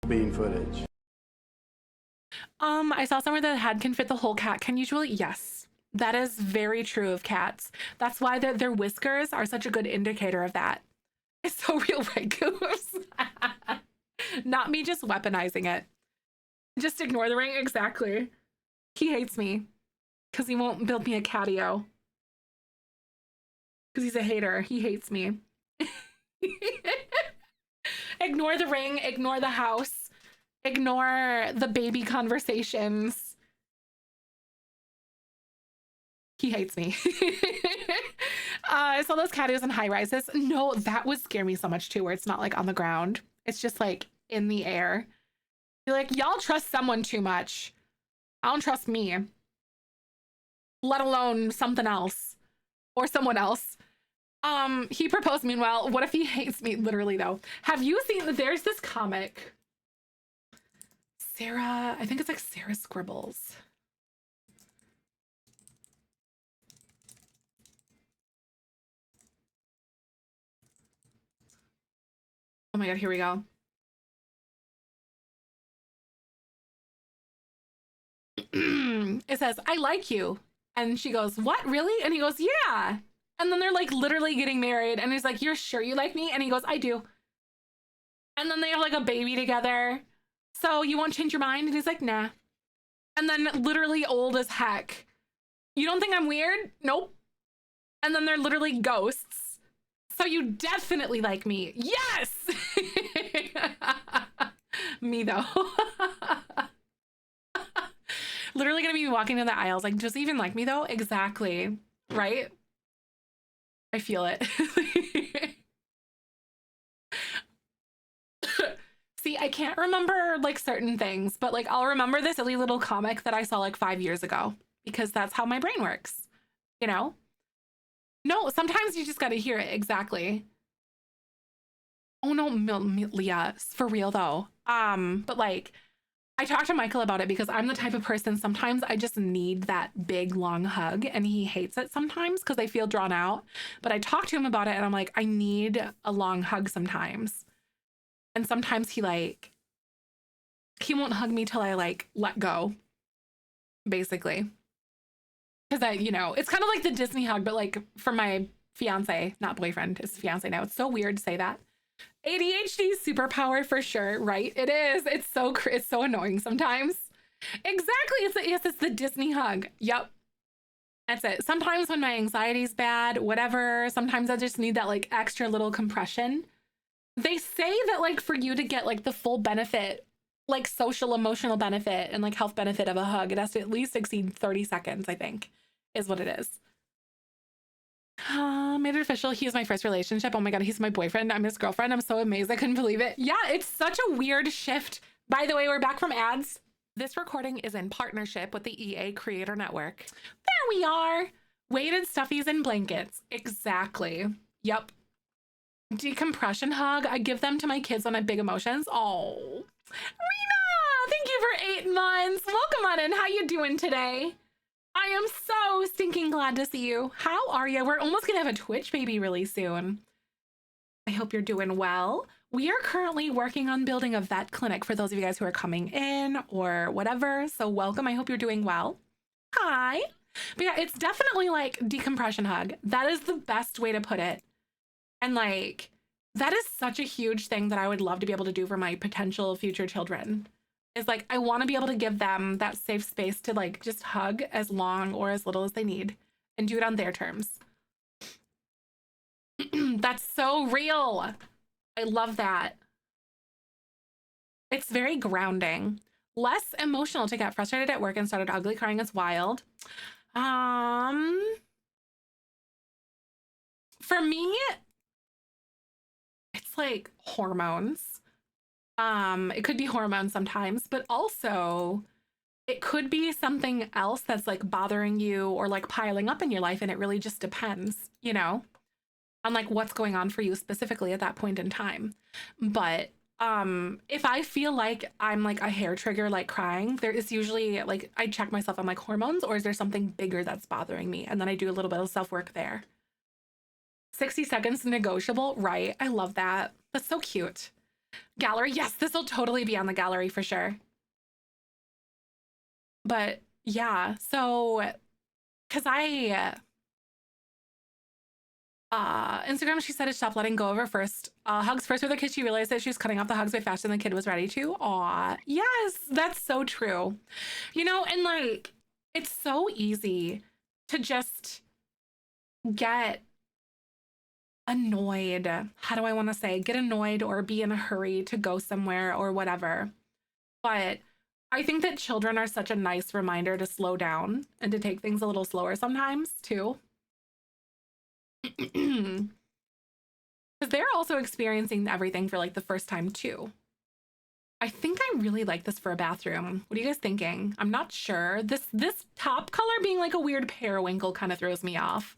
bean footage. I saw somewhere that a head can fit the whole cat. Can usually, yes. That is very true of cats. That's why their whiskers are such a good indicator of that. It's so real, right, Goose? Not me just weaponizing it. Just ignore the ring. Exactly. He hates me because he won't build me a catio. Because he's a hater. He hates me. Ignore the ring. Ignore the house. Ignore the baby conversations. He hates me. I saw those catios in high rises. No, that would scare me so much too, where it's not like on the ground. It's just like in the air. You're like, y'all trust someone too much. I don't trust me. Let alone something else. Or someone else. He proposed, meanwhile. What if he hates me? Literally, though. Have you seen, there's this comic. Sarah, I think it's like Sarah Scribbles. Oh my God, here we go. It says, I like you. And she goes, what, really? And he goes, yeah. And then they're like literally getting married. And he's like, you're sure you like me? And he goes, I do. And then they have like a baby together. So you won't change your mind? And he's like, nah. And then literally old as heck. You don't think I'm weird? Nope. And then they're literally ghosts. So you definitely like me. Yes! Me though. Literally gonna be walking down the aisles like, just even like me though? Exactly. Right? I feel it. See, I can't remember like certain things, but like I'll remember this silly little comic that I saw like 5 years ago because that's how my brain works, you know? No, sometimes you just gotta hear it. Exactly. Oh no, Leah, for real though. But like, I talked to Michael about it because I'm the type of person, sometimes I just need that big long hug and he hates it sometimes because I feel drawn out. But I talked to him about it and I'm like, I need a long hug sometimes. And sometimes he won't hug me till I like let go, basically. Because it's kind of like the Disney hug, but like for my fiance, not boyfriend, it's fiance now. It's so weird to say that. ADHD superpower for sure, right? It is. It's so annoying sometimes. Exactly. It's the Disney hug. Yep. That's it. Sometimes when my anxiety's bad, whatever, sometimes I just need that like extra little compression. They say that like for you to get like the full benefit, like social emotional benefit and like health benefit of a hug, it has to at least exceed 30 seconds, I think, is what it is. Made it official. He is my first relationship. Oh my God, he's my boyfriend. I'm his girlfriend. I'm so amazed. I couldn't believe it. Yeah, it's such a weird shift. By the way, we're back from ads. This recording is in partnership with the EA Creator Network. There we are. Weighted stuffies and blankets. Exactly. Yep. Decompression hug. I give them to my kids when I have big emotions. Oh, Rena, thank you for 8 months. Welcome on in. How you doing today? I am so stinking glad to see you. How are you? We're almost gonna have a Twitch baby really soon. I hope you're doing well. We are currently working on building a vet clinic for those of you guys who are coming in or whatever. So welcome. I hope you're doing well. Hi. But yeah, it's definitely like decompression hug. That is the best way to put it. And like, that is such a huge thing that I would love to be able to do for my potential future children. Is like, I want to be able to give them that safe space to like just hug as long or as little as they need and do it on their terms. That's so real. I love that. It's very grounding. Less emotional to get frustrated at work and started ugly crying is wild. For me, it's like hormones. It could be hormones sometimes, but also it could be something else that's like bothering you or like piling up in your life. And it really just depends, on like what's going on for you specifically at that point in time. But if I feel like I'm like a hair trigger, like crying, there is usually like, I check myself, I'm like hormones, or is there something bigger that's bothering me? And then I do a little bit of self-work there. 60 seconds negotiable, right? I love that. That's so cute. Gallery. Yes, this will totally be on the gallery for sure. But yeah, so because Instagram, she said to stop letting go of her first hugs first with her kid. She realized that she was cutting off the hugs way faster than the kid was ready to. Aw, yes, that's so true. You know, and like, it's so easy to just get annoyed. How do I want to say? Get annoyed or be in a hurry to go somewhere or whatever. But I think that children are such a nice reminder to slow down and to take things a little slower sometimes too. Because they're also experiencing everything for like the first time too. I think I really like this for a bathroom. What are you guys thinking? I'm not sure. This top color being like a weird periwinkle kind of throws me off.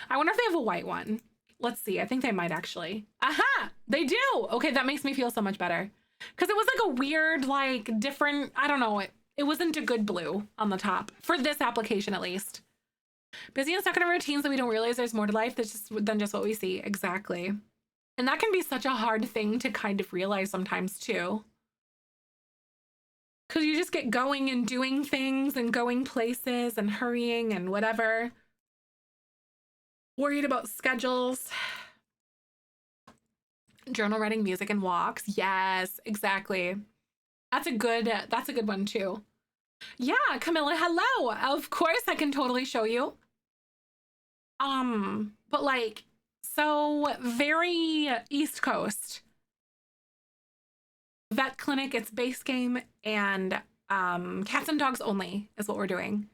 I wonder if they have a white one. Let's see. I think they might actually. Aha! They do! Okay, that makes me feel so much better. Because it was like a weird, like, different, I don't know. It wasn't a good blue on the top. For this application, at least. Busy and stuck in a routine so we don't realize there's more to life than just what we see. Exactly. And that can be such a hard thing to kind of realize sometimes, too. Because you just get going and doing things and going places and hurrying and whatever. Worried about schedules. Journal writing, music, and walks. Yes, exactly. That's a good one too. Yeah, Camilla, hello. Of course I can totally show you. But like, so very East Coast. Vet clinic, it's base game, and cats and dogs only is what we're doing.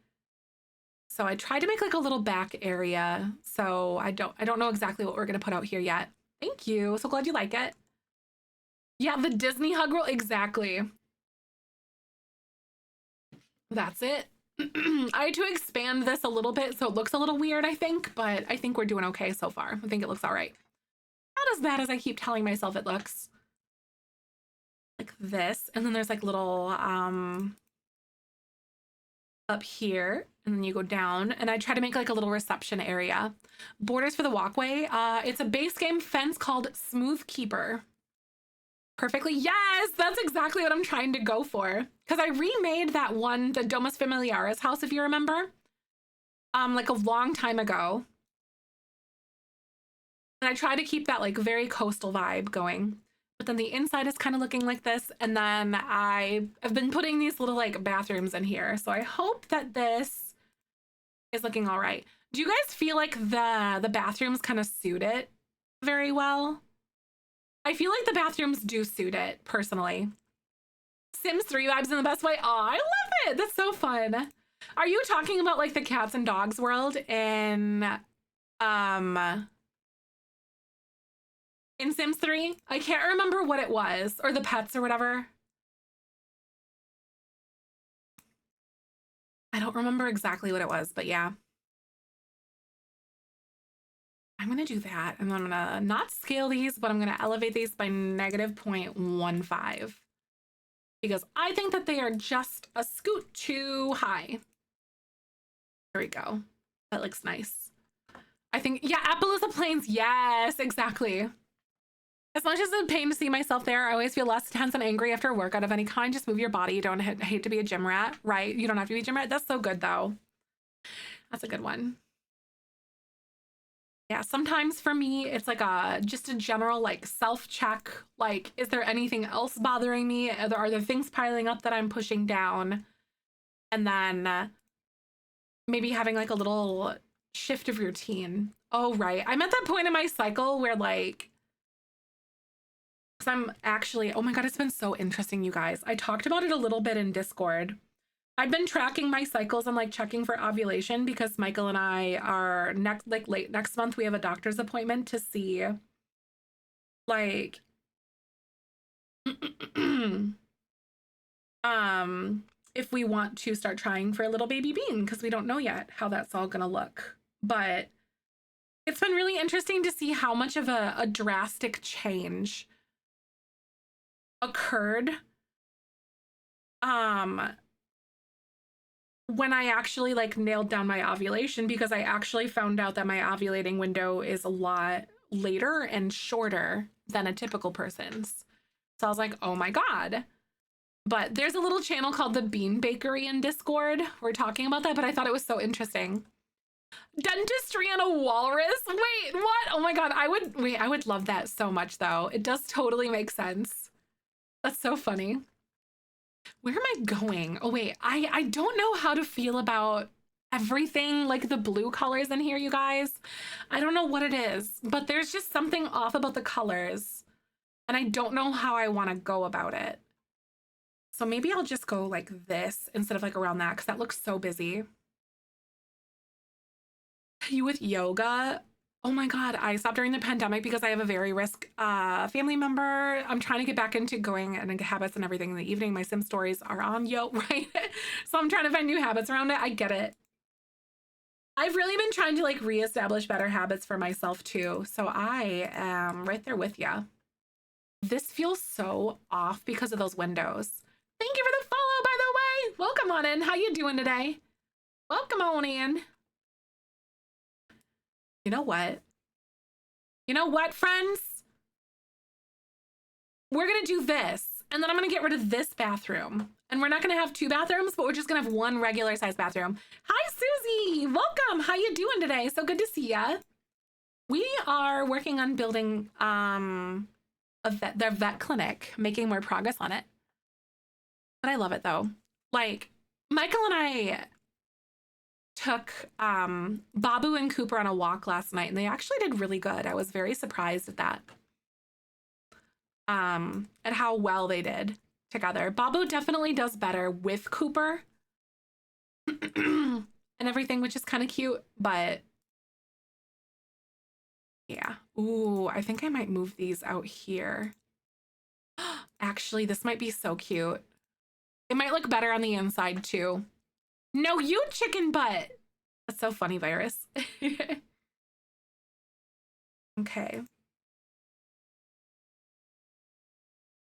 So I tried to make like a little back area. So I don't know exactly what we're gonna put out here yet. Thank you. So glad you like it. Yeah, the Disney hug roll, exactly. That's it. I had to expand this a little bit so it looks a little weird, I think, but I think we're doing okay so far. I think it looks all right. Not as bad as I keep telling myself it looks. Like this, and then there's like little up here, and then you go down, and I try to make like a little reception area. Borders for the walkway. It's a base game fence called Smooth Keeper. Perfectly. Yes, that's exactly what I'm trying to go for. Because I remade that one, the Domus Familiaris house, if you remember, like a long time ago. And I try to keep that like very coastal vibe going. But then the inside is kind of looking like this. And then I've been putting these little like bathrooms in here. So I hope that this is looking all right. Do you guys feel like the bathrooms kind of suit it very well? I feel like the bathrooms do suit it, personally. Sims 3 vibes in the best way. Oh, I love it. That's so fun. Are you talking about like the cats and dogs world in Sims 3? I can't remember what it was, or the pets or whatever. I don't remember exactly what it was, but yeah. I'm gonna do that, and I'm gonna not scale these, but I'm gonna elevate these by -0.15 because I think that they are just a scoot too high. There we go. That looks nice. I think, yeah, Appaloosa Plains. Yes, exactly. As much as it's a pain to see myself there, I always feel less tense and angry after a workout of any kind. Just move your body. You don't hate to be a gym rat, right? You don't have to be a gym rat. That's so good, though. That's a good one. Yeah, sometimes for me, it's like just a general like self-check. Like, is there anything else bothering me? Are there things piling up that I'm pushing down? And then maybe having like a little shift of routine. Oh, right. I'm at that point in my cycle where like, because I'm actually, oh my God, it's been so interesting, you guys. I talked about it a little bit in Discord. I've been tracking my cycles and like checking for ovulation because Michael and I are late next month. We have a doctor's appointment to see like if we want to start trying for a little baby bean because we don't know yet how that's all gonna look. But it's been really interesting to see how much of a drastic change occurred when I actually like nailed down my ovulation, because I actually found out that my ovulating window is a lot later and shorter than a typical person's. So I was like, oh my God. But there's a little channel called the Bean Bakery in Discord. We're talking about that, but I thought it was so interesting. Dentistry on a walrus? Wait, what? Oh my God, I would love that so much though. It does totally make sense. That's so funny. Where am I going? Oh wait, I don't know how to feel about everything, like the blue colors in here, you guys. I don't know what it is, but there's just something off about the colors and I don't know how I want to go about it. So maybe I'll just go like this instead of like around that because that looks so busy. You with yoga? Oh my God, I stopped during the pandemic because I have a very risk family member. I'm trying to get back into going and into habits and everything in the evening. My sim stories are on right? So I'm trying to find new habits around it. I get it. I've really been trying to like reestablish better habits for myself too. So I am right there with ya. This feels so off because of those windows. Thank you for the follow, by the way. Welcome on in. How you doing today? Welcome on in. You know what? You know what, friends? We're gonna do this, and then I'm gonna get rid of this bathroom. And we're not gonna have 2 bathrooms, but we're just gonna have 1 regular size bathroom. Hi, Susie. Welcome. How you doing today? So good to see ya. We are working on building their vet clinic, making more progress on it. But I love it though. Like, Michael and I took Babu and Cooper on a walk last night, and they actually did really good. I was very surprised at that. At how well they did together. Babu definitely does better with Cooper and everything, which is kind of cute, but yeah. Ooh, I think I might move these out here. Actually, this might be so cute. It might look better on the inside too. No, you chicken butt. That's so funny, Virus. Okay.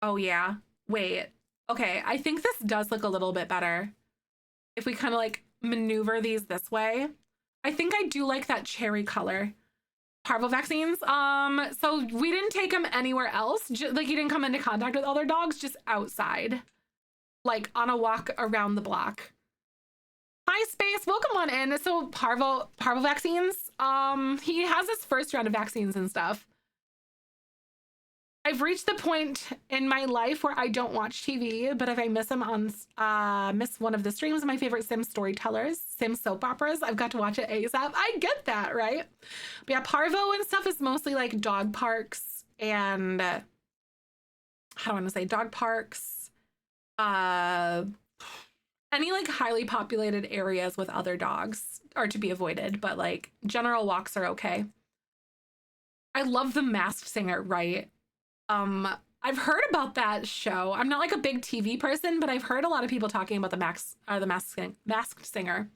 Oh yeah. Wait. Okay, I think this does look a little bit better. If we kind of like maneuver these this way. I think I do like that cherry color. Parvo vaccines. So we didn't take them anywhere else. Like, you didn't come into contact with other dogs, just outside. Like on a walk around the block. Hi, Space. Welcome on in. So Parvo vaccines. He has his first round of vaccines and stuff. I've reached the point in my life where I don't watch TV, but if I miss him on miss one of the streams of my favorite Sim storytellers, Sim soap operas, I've got to watch it ASAP. I get that, right? But yeah, Parvo and stuff is mostly like dog parks and how do I want to say dog parks, any like highly populated areas with other dogs are to be avoided, but like general walks are okay. I love The Masked Singer, right? I've heard about that show. I'm not like a big TV person, but I've heard a lot of people talking about the Masked Singer.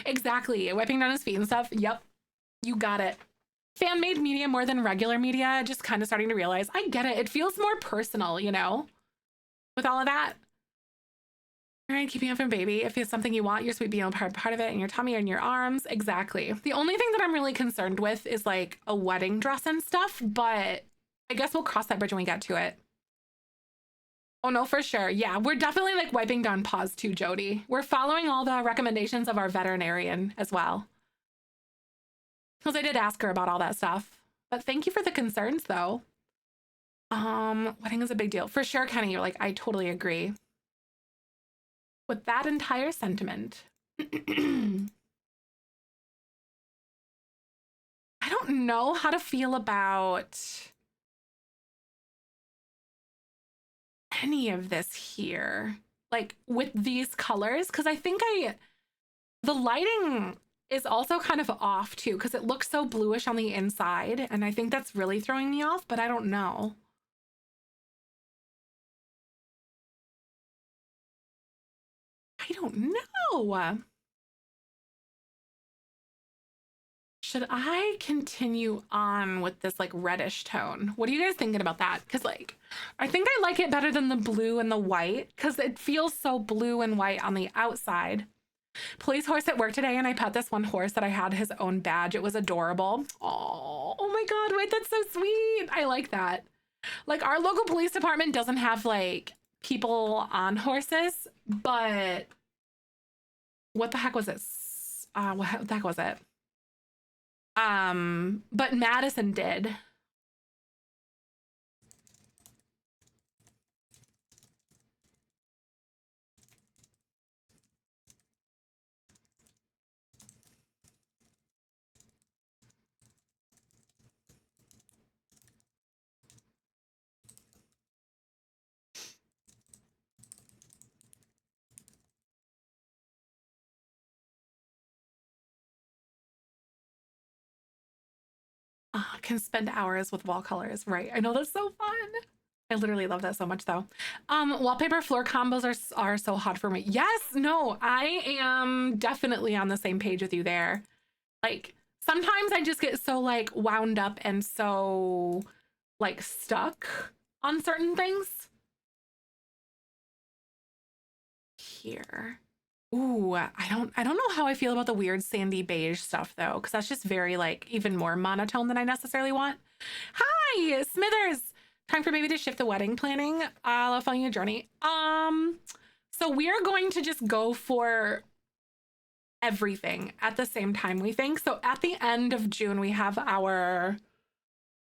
Exactly. Wiping down his feet and stuff. Yep. You got it. Fan-made media more than regular media. Just kind of starting to realize I get it. It feels more personal, you know, with all of that. All right, keeping up from baby. If it's something you want, your sweet being part of it in your tummy or in your arms. Exactly. The only thing that I'm really concerned with is like a wedding dress and stuff, but I guess we'll cross that bridge when we get to it. Oh no, for sure. Yeah, we're definitely like wiping down paws too, Jody. We're following all the recommendations of our veterinarian as well. Because I did ask her about all that stuff. But thank you for the concerns though. Wedding is a big deal. For sure, Kenny, you're like, I totally agree with that entire sentiment. I don't know how to feel about any of this here, like with these colors, because I think the lighting is also kind of off too, because it looks so bluish on the inside, and I think that's really throwing me off, but I don't know. I don't know. Should I continue on with this like reddish tone? What are you guys thinking about that? Because like, I think I like it better than the blue and the white because it feels so blue and white on the outside. Police horse at work today, and I pet this one horse that I had his own badge. It was adorable. Oh my God, wait, that's so sweet. I like that. Like our local police department doesn't have like people on horses, but what the heck was it? What the heck was it? But Madison did. Can spend hours with wall colors. Right. I know that's so fun. I literally love that so much though. Wallpaper floor combos are so hot for me. Yes, no, I am definitely on the same page with you there. Like sometimes I just get so like wound up and so like stuck on certain things. Here. Ooh, I don't know how I feel about the weird sandy beige stuff though, because that's just very like even more monotone than I necessarily want. Hi, Smithers. Time for maybe to shift the wedding planning. I'll follow your journey. So we're going to just go for everything at the same time, we think. So at the end of June, we have our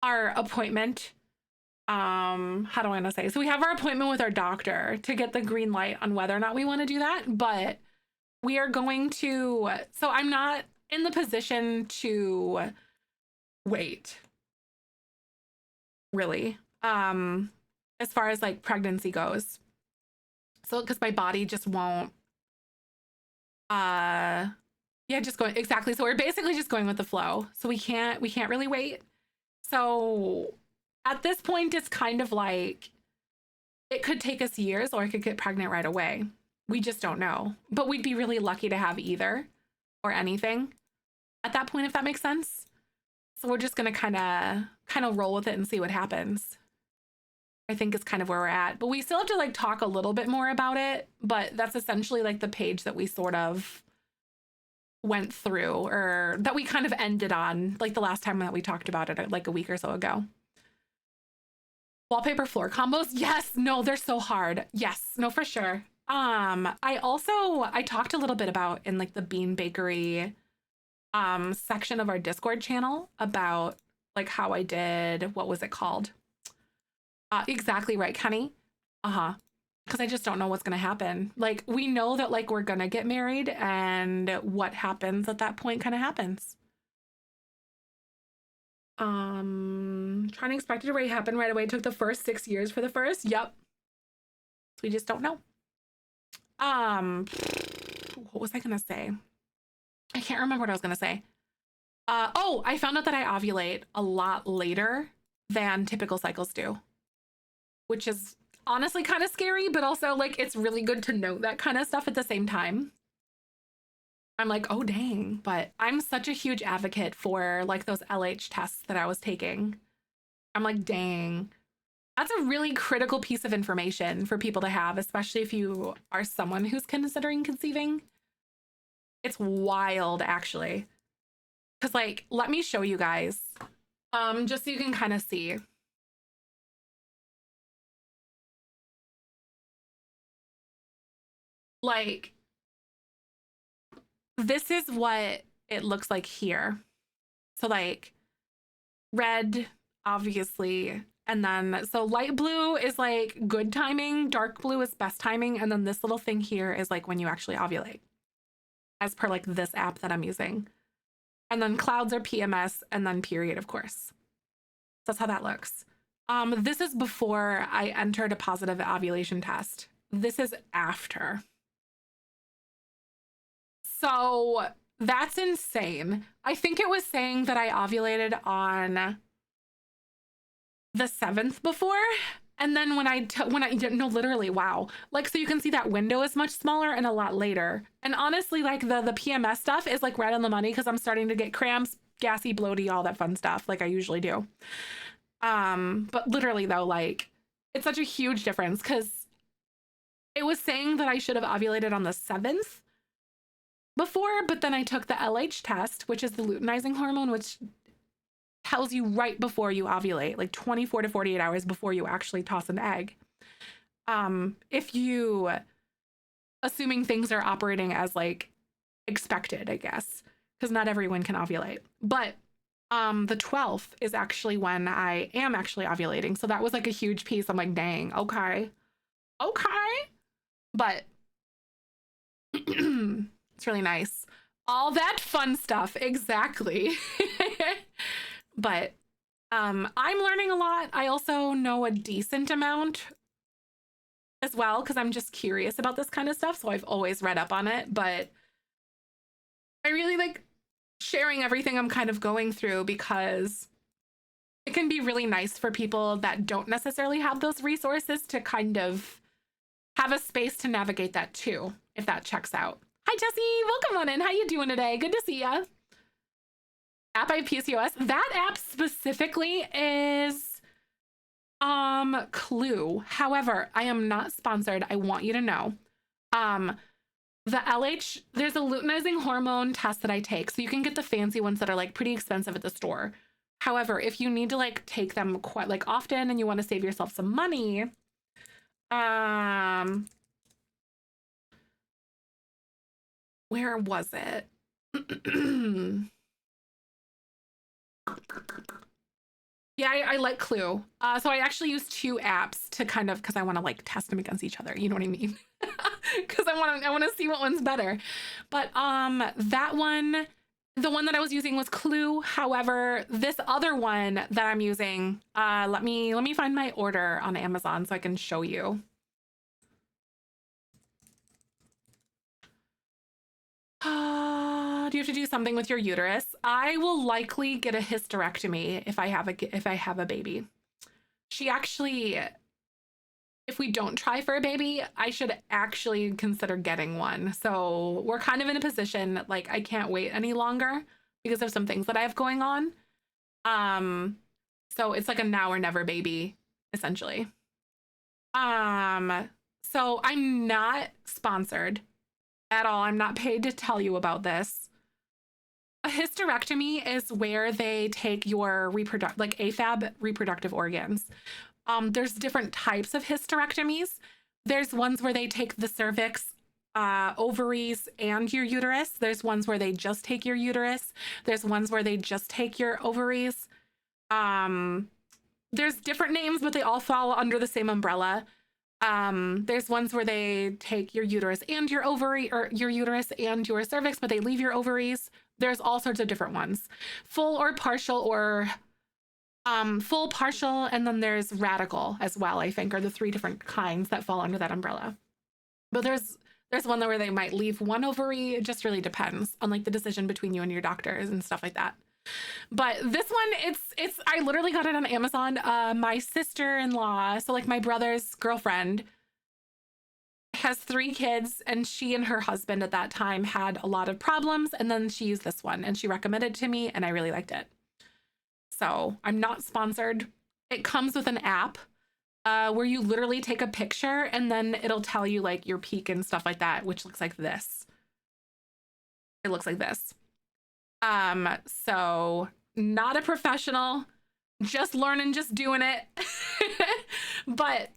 appointment. How do I want to say? So we have our appointment with our doctor to get the green light on whether or not we want to do that. But we are going to, so I'm not in the position to wait, really, as far as like pregnancy goes. So because my body just won't, yeah, just going, exactly. So we're basically just going with the flow. So we can't really wait. So at this point, it's kind of like, it could take us years or I could get pregnant right away. We just don't know. But we'd be really lucky to have either or anything at that point, if that makes sense. So we're just gonna kind of roll with it and see what happens. I think is kind of where we're at. But we still have to like talk a little bit more about it. But that's essentially like the page that we sort of went through, or that we kind of ended on like the last time that we talked about it like a week or so ago. Wallpaper floor combos. Yes, no, they're so hard. Yes, no, for sure. I talked a little bit about in like the Bean Bakery section of our Discord channel about like how I did, what was it called? Exactly right, Kenny. Uh-huh. Because I just don't know what's gonna happen. Like we know that like we're gonna get married and what happens at that point kind of happens. Trying to expect it to happen right away. It took the first 6 years for the first. Yep. So we just don't know. What was I gonna say? I can't remember what I was gonna say. Oh, I found out that I ovulate a lot later than typical cycles do, which is honestly kind of scary, but also like it's really good to know that kind of stuff at the same time. I'm like, oh dang, but I'm such a huge advocate for like those LH tests that I was taking. I'm like, dang, that's a really critical piece of information for people to have, especially if you are someone who's considering conceiving. It's wild, actually. Because, like, let me show you guys, just so you can kind of see. Like, this is what it looks like here. So, like, red, obviously, and then, so light blue is like good timing, dark blue is best timing, and then this little thing here is like when you actually ovulate, as per like this app that I'm using. And then clouds are PMS, and then period, of course. That's how that looks. This is before I entered a positive ovulation test. This is after. So that's insane. I think it was saying that I ovulated on the 7th before. And then when I no, literally, wow. Like, so you can see that window is much smaller and a lot later. And honestly, like the PMS stuff is like right on the money because I'm starting to get cramps, gassy, bloaty, all that fun stuff like I usually do. But literally though, like it's such a huge difference because it was saying that I should have ovulated on the 7th before, but then I took the LH test, which is the luteinizing hormone, which tells you right before you ovulate, like 24 to 48 hours before you actually toss an egg. If you, assuming things are operating as like expected, I guess, because not everyone can ovulate. But the 12th is actually when I am actually ovulating. So that was like a huge piece. I'm like, dang, okay. Okay. But it's really nice. All that fun stuff, exactly. But I'm learning a lot. I also know a decent amount as well because I'm just curious about this kind of stuff. So I've always read up on it, but I really like sharing everything I'm kind of going through because it can be really nice for people that don't necessarily have those resources to kind of have a space to navigate that too, if that checks out. Hi, Jesse. Welcome on in. How you doing today? Good to see ya. App by PCOS. That app specifically is Clue. However, I am not sponsored. I want you to know. The LH, there's a luteinizing hormone test that I take. So you can get the fancy ones that are like pretty expensive at the store. However, if you need to like take them quite like often and you want to save yourself some money, where was it? Yeah, I like Clue. So I actually use two apps to kind of, because I want to like test them against each other. You know what I mean? Because I want to see what one's better. But that one, the one that I was using was Clue. However, this other one that I'm using, let me find my order on Amazon so I can show you. Do you have to do something with your uterus? I will likely get a hysterectomy if I have a baby. She actually, if we don't try for a baby, I should actually consider getting one. So we're kind of in a position like I can't wait any longer because of some things that I have going on. So it's like a now or never baby, essentially. So I'm not sponsored at all. I'm not paid to tell you about this. A hysterectomy is where they take your like AFAB reproductive organs. There's different types of hysterectomies. There's ones where they take the cervix, ovaries, and your uterus. There's ones where they just take your uterus. There's ones where they just take your ovaries. There's different names, but they all fall under the same umbrella. There's ones where they take your uterus and your ovary, or your uterus and your cervix, but they leave your ovaries. There's all sorts of different ones. Full or partial, or full, partial, and then there's radical as well, I think, are the three different kinds that fall under that umbrella. But there's one where they might leave one ovary. It just really depends on like the decision between you and your doctors and stuff like that. But this one, it's I literally got it on Amazon. My sister-in-law, so like my brother's girlfriend, has 3 kids, and she and her husband at that time had a lot of problems, and then she used this one and she recommended it to me, and I really liked it. So I'm not sponsored. It comes with an app where you literally take a picture and then it'll tell you like your peak and stuff like that, which looks like this. It looks like this. So not a professional, just learning, just doing it. But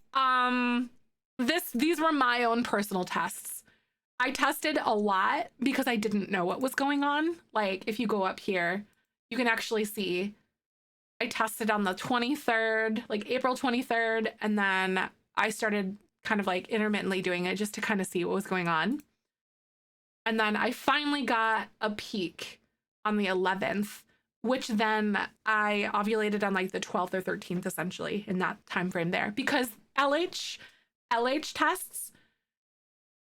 these were my own personal tests. I tested a lot because I didn't know what was going on. Like if you go up here, you can actually see I tested on the 23rd, like April 23rd, and then I started kind of like intermittently doing it just to kind of see what was going on. And then I finally got a peak on the 11th, which then I ovulated on like the 12th or 13th, essentially, in that time frame there. Because LH tests,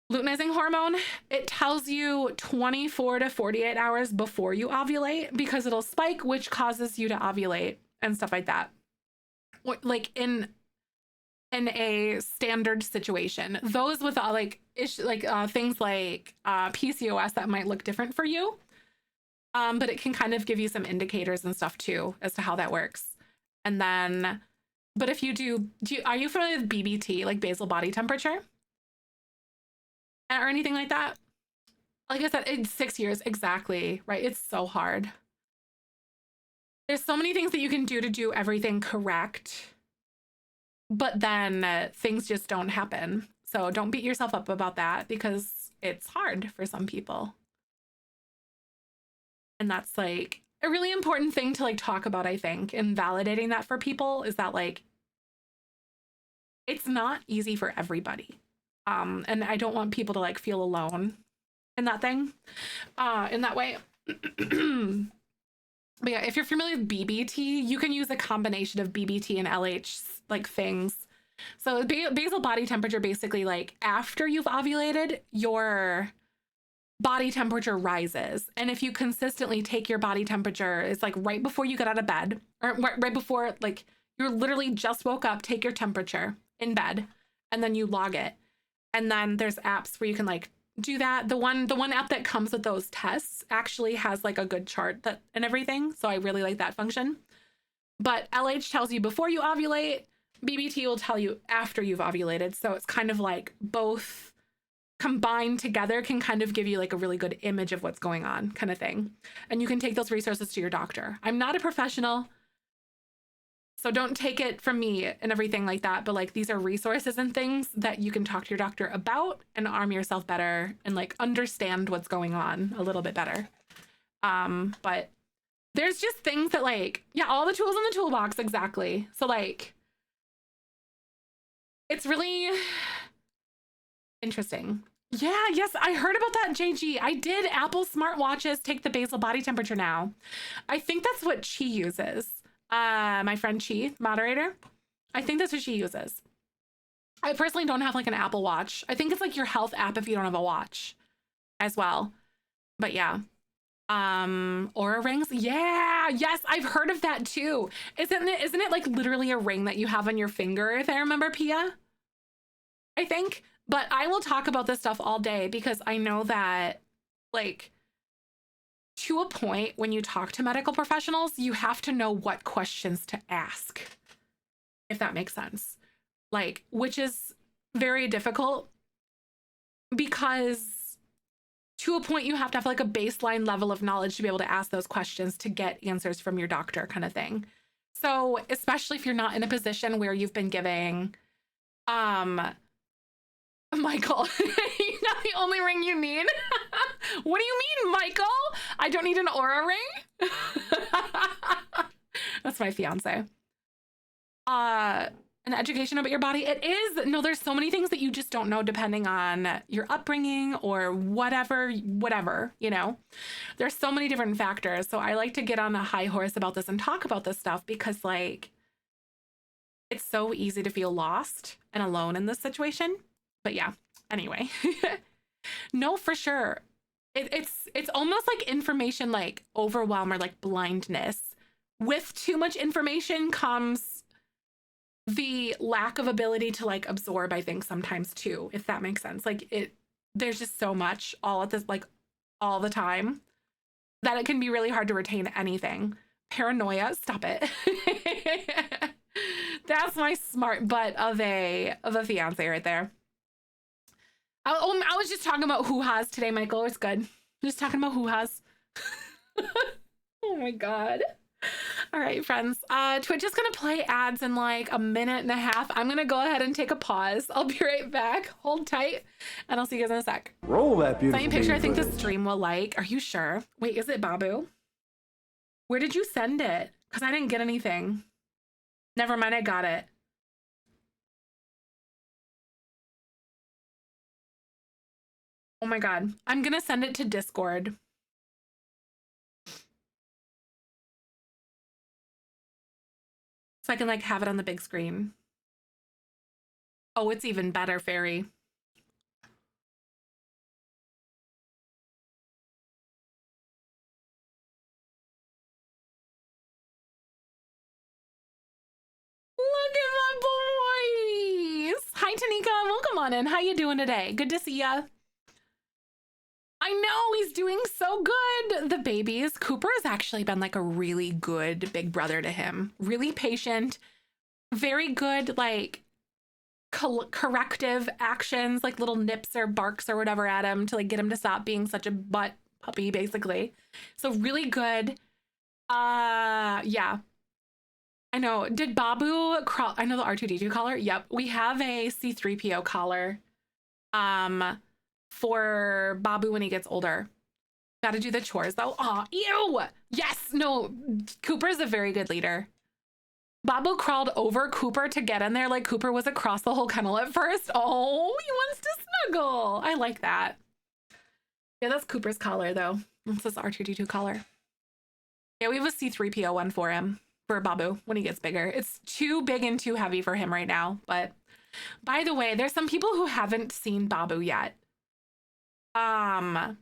luteinizing hormone, it tells you 24 to 48 hours before you ovulate because it'll spike, which causes you to ovulate and stuff like that. Like in a standard situation. Those with like things like PCOS that might look different for you. But it can kind of give you some indicators and stuff too as to how that works. And then, but if you are you familiar with BBT, like basal body temperature? Or anything like that? Like I said, it's 6 years, exactly, right? It's so hard. there's so many things that you can do to do everything correct, but then things just don't happen. So don't beat yourself up about that because it's hard for some people. And that's like a really important thing to like talk about, I think, and validating that for people is that like it's not easy for everybody. And I don't want people to like feel alone in that thing, in that way. But yeah, if you're familiar with BBT, you can use a combination of BBT and LH like things. So basal body temperature, basically like after you've ovulated, your body temperature rises. And if you consistently take your body temperature, it's like right before you get out of bed, or right before like you're literally just woke up, take your temperature in bed, and then you log it. And then there's apps where you can like do that. The one app that comes with those tests actually has like a good chart that and everything. So I really like that function. But LH tells you before you ovulate, BBT will tell you after you've ovulated. So it's kind of like both combined together can kind of give you like a really good image of what's going on kind of thing. And you can take those resources to your doctor. I'm not a professional, so don't take it from me and everything like that. But like these are resources and things that you can talk to your doctor about and arm yourself better and like understand what's going on a little bit better. But there's just things that like, yeah, all the tools in the toolbox, exactly. So like, it's really interesting. Yeah, yes, I heard about that, JG. I did. Apple smartwatches take the basal body temperature now. I think that's what Chi uses. My friend Chi, moderator. I think that's what she uses. I personally don't have like an Apple Watch. I think it's like your health app if you don't have a watch as well. But yeah. Aura rings. Yeah, yes, I've heard of that too. Isn't it like literally a ring that you have on your finger, if I remember, Pia? I think. But I will talk about this stuff all day because I know that like to a point when you talk to medical professionals, you have to know what questions to ask, if that makes sense. Like, which is very difficult because to a point you have to have like a baseline level of knowledge to be able to ask those questions to get answers from your doctor kind of thing. So especially if you're not in a position where you've been giving, Michael, you're not the only ring you need. What do you mean, Michael? I don't need an Aura ring. That's my fiance. An education about your body. It is. No, there's so many things that you just don't know depending on your upbringing or whatever, you know, there's so many different factors. So I like to get on a high horse about this and talk about this stuff because like, it's so easy to feel lost and alone in this situation. But yeah, anyway, no, for sure. It's almost like information, like overwhelm or like blindness. With too much information comes the lack of ability to like absorb, I think sometimes too, if that makes sense. Like there's just so much all at this, like all the time that it can be really hard to retain anything. Paranoia, stop it. That's my smart butt of a fiance right there. I was just talking about hoo-has today, Michael. It's good. Just talking about hoo-has. Oh my God. All right, friends. Twitch is going to play ads in like a minute and a half. I'm going to go ahead and take a pause. I'll be right back. Hold tight, and I'll see you guys in a sec. Roll that beautiful same picture I think the stream will like. Are you sure? Wait, is it Babu? Where did you send it? Because I didn't get anything. Never mind, I got it. Oh my God. I'm going to send it to Discord. So I can like have it on the big screen. Oh, it's even better, Fairy. Look at my boys. Hi, Tanika. Welcome on in. How you doing today? Good to see ya. I know, he's doing so good. The babies. Cooper has actually been like a really good big brother to him. Really patient. Very good, like, corrective actions, like little nips or barks or whatever at him to like get him to stop being such a butt puppy, basically. So really good. Yeah. I know. Did Babu crawl? I know the R2D2 collar. Yep. We have a C3PO collar um for Babu when he gets older. Gotta do the chores though. Aw, ew. Yes. No. Cooper's a very good leader. Babu crawled over Cooper to get in there like Cooper was across the whole kennel at first. Oh, he wants to snuggle. I like that. Yeah, that's Cooper's collar though. This is R2D2 collar. Yeah, we have a C3PO one for him, for Babu, when he gets bigger. It's too big and too heavy for him right now. But by the way, there's some people who haven't seen Babu yet. I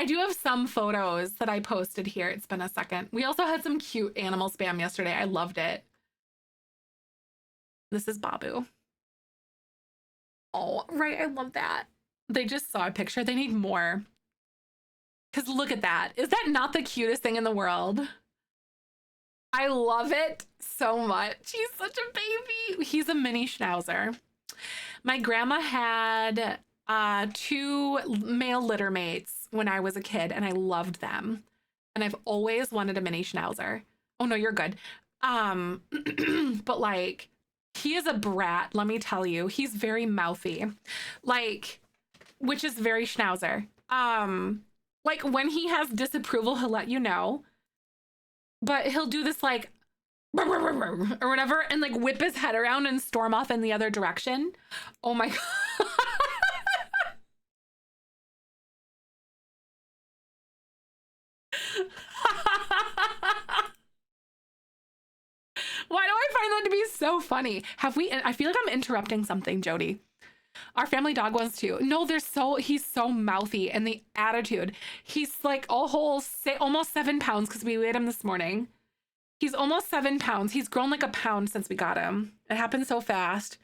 do have some photos that I posted here. It's been a second. We also had some cute animal spam yesterday. I loved it. This is Babu. Oh, right. I love that. They just saw a picture. They need more. Because look at that. Is that not the cutest thing in the world? I love it so much. He's such a baby. He's a mini schnauzer. My grandma had 2 male litter mates when I was a kid, and I loved them. And I've always wanted a mini schnauzer. Oh, no, you're good. But like, he is a brat, let me tell you. He's very mouthy. Like, which is very schnauzer. Like when he has disapproval, he'll let you know. But he'll do this like or whatever and like whip his head around and storm off in the other direction. Oh my God. Why do I find that to be so funny? Have we, I feel like I'm interrupting something, Jody. Our family dog wants to. No, he's so mouthy and the attitude. He's like a whole, almost 7 pounds because we weighed him this morning. He's almost 7 pounds. He's grown like a pound since we got him. It happened so fast.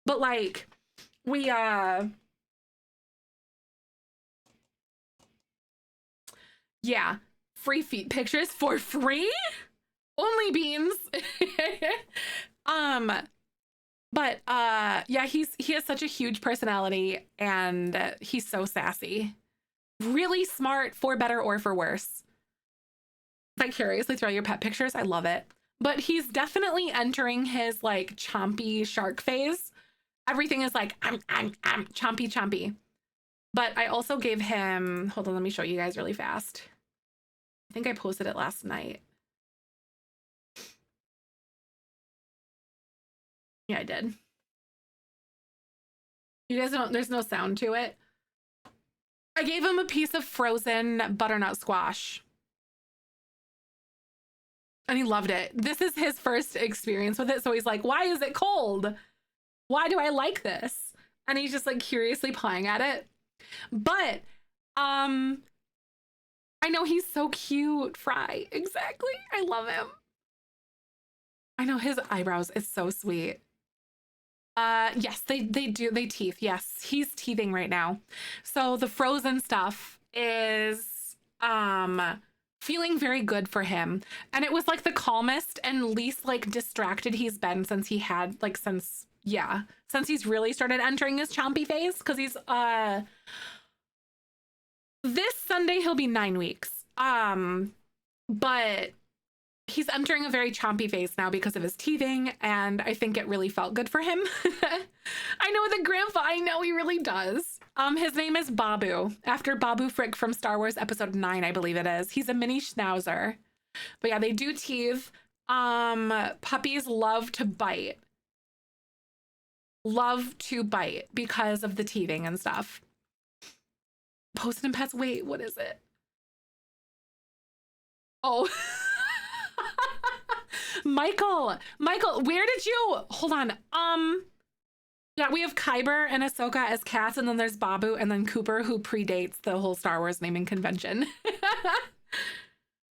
But like, we, yeah, free feet pictures for free? Only beans. But yeah, he has such a huge personality and he's so sassy. Really smart, for better or for worse. Vicariously throw your pet pictures. I love it. But he's definitely entering his like chompy shark phase. Everything is like chompy chompy. But I also gave him, hold on, let me show you guys really fast. I think I posted it last night. Yeah, I did. You guys don't, there's no sound to it. I gave him a piece of frozen butternut squash. And he loved it. This is his first experience with it. So he's like, why is it cold? Why do I like this? And he's just like curiously pawing at it. But I know he's so cute, Fry. Exactly. I love him. I know his eyebrows is so sweet. Yes, they do. They teeth. Yes, he's teething right now. So the frozen stuff is feeling very good for him. And it was like the calmest and least like distracted he's been since he had like since he's really started entering his chompy phase. Because he's this Sunday he'll be 9 weeks. But he's entering a very chompy phase now because of his teething, and I think it really felt good for him. I know the grandpa, I know he really does. His name is Babu, after Babu Frick from Star Wars Episode 9, I believe it is. He's a mini schnauzer. But yeah, they do teeth. Puppies love to bite. Love to bite because of the teething and stuff. Posted in Pets, wait, what is it? Oh. Michael, where did you hold on? Yeah, we have Kyber and Ahsoka as cats, and then there's Babu and then Cooper, who predates the whole Star Wars naming convention.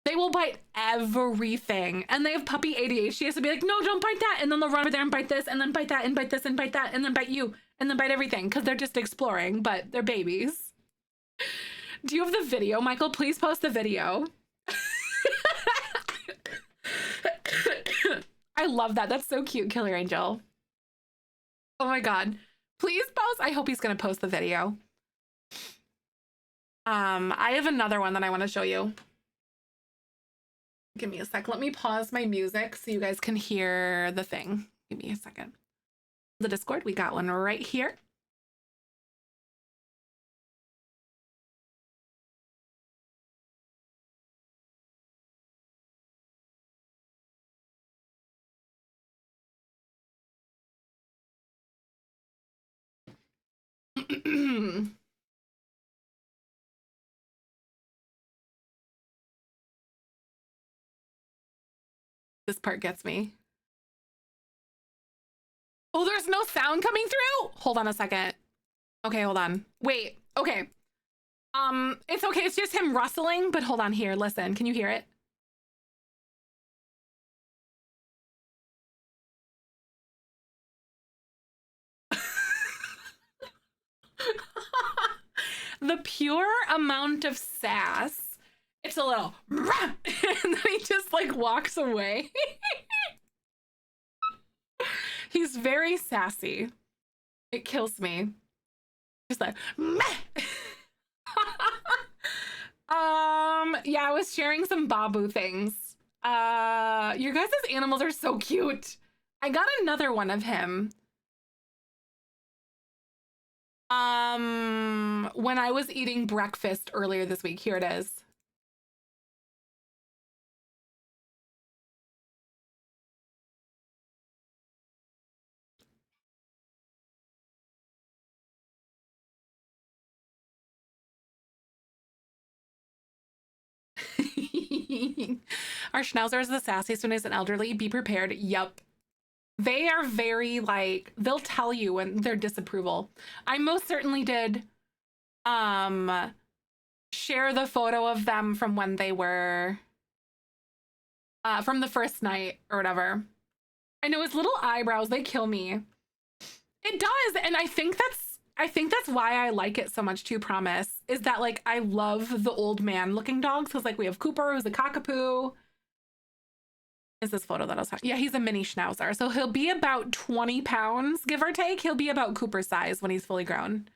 They will bite everything, and they have puppy ADHD. So be like, no, don't bite that, and then they'll run over there and bite this, and then bite that, and bite this, and bite that, and then bite you, and then bite everything, because they're just exploring, but they're babies. Do you have the video, Michael? Please post the video. I love that. That's so cute, Killer Angel. Oh my God. Please post. I hope he's going to post the video. I have another one that I want to show you. Give me a sec. Let me pause my music so you guys can hear the thing. Give me a second. The Discord, we got one right here. This part gets me. Oh, there's no sound coming through? Hold on a second. Okay, hold on. Wait, okay. It's okay, it's just him rustling, but hold on here, listen, can you hear it? The pure amount of sass, it's a little, and then he just like walks away. He's very sassy. It kills me. Just like, yeah, I was sharing some Babu things. Your guys' animals are so cute. I got another one of him. When I was eating breakfast earlier this week. Here it is. Our Schnauzer is the sassiest when he's an elderly. Be prepared. Yup. They are very like, they'll tell you when their disapproval. I most certainly did share the photo of them from when they were from the first night or whatever. I know his little eyebrows, they kill me. It does, and I think that's why I like it so much too, Promise, is that like I love the old man looking dogs, because like we have Cooper, who's a cockapoo. Is this photo that I was talking? Yeah, he's a mini Schnauzer. So he'll be about 20 pounds, give or take. He'll be about Cooper's size when he's fully grown.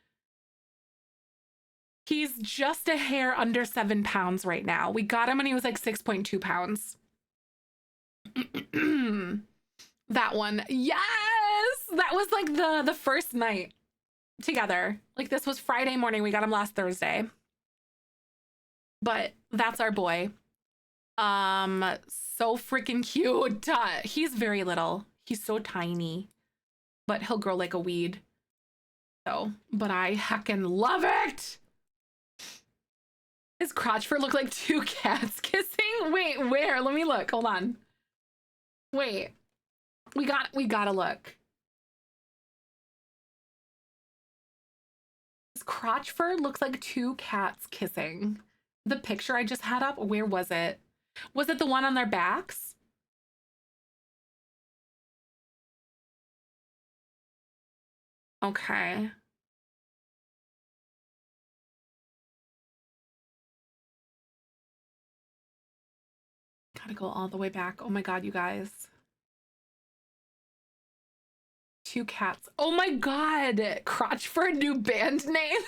He's just a hair under 7 pounds right now. We got him when he was like 6.2 pounds. That one. Yes! That was like the first night together. Like this was Friday morning. We got him last Thursday. But that's our boy. So freaking cute. He's very little. He's so tiny. But he'll grow like a weed. So, but I heckin' love it! His crotch fur look like 2 cats kissing? Wait, where? Let me look. Hold on. Wait. We gotta look. His crotch fur looks like 2 cats kissing. The picture I just had up, where was it? Was it the one on their backs? Okay. Gotta go all the way back. Oh my god, you guys. 2 cats. Oh my god! Crotch for a new band name?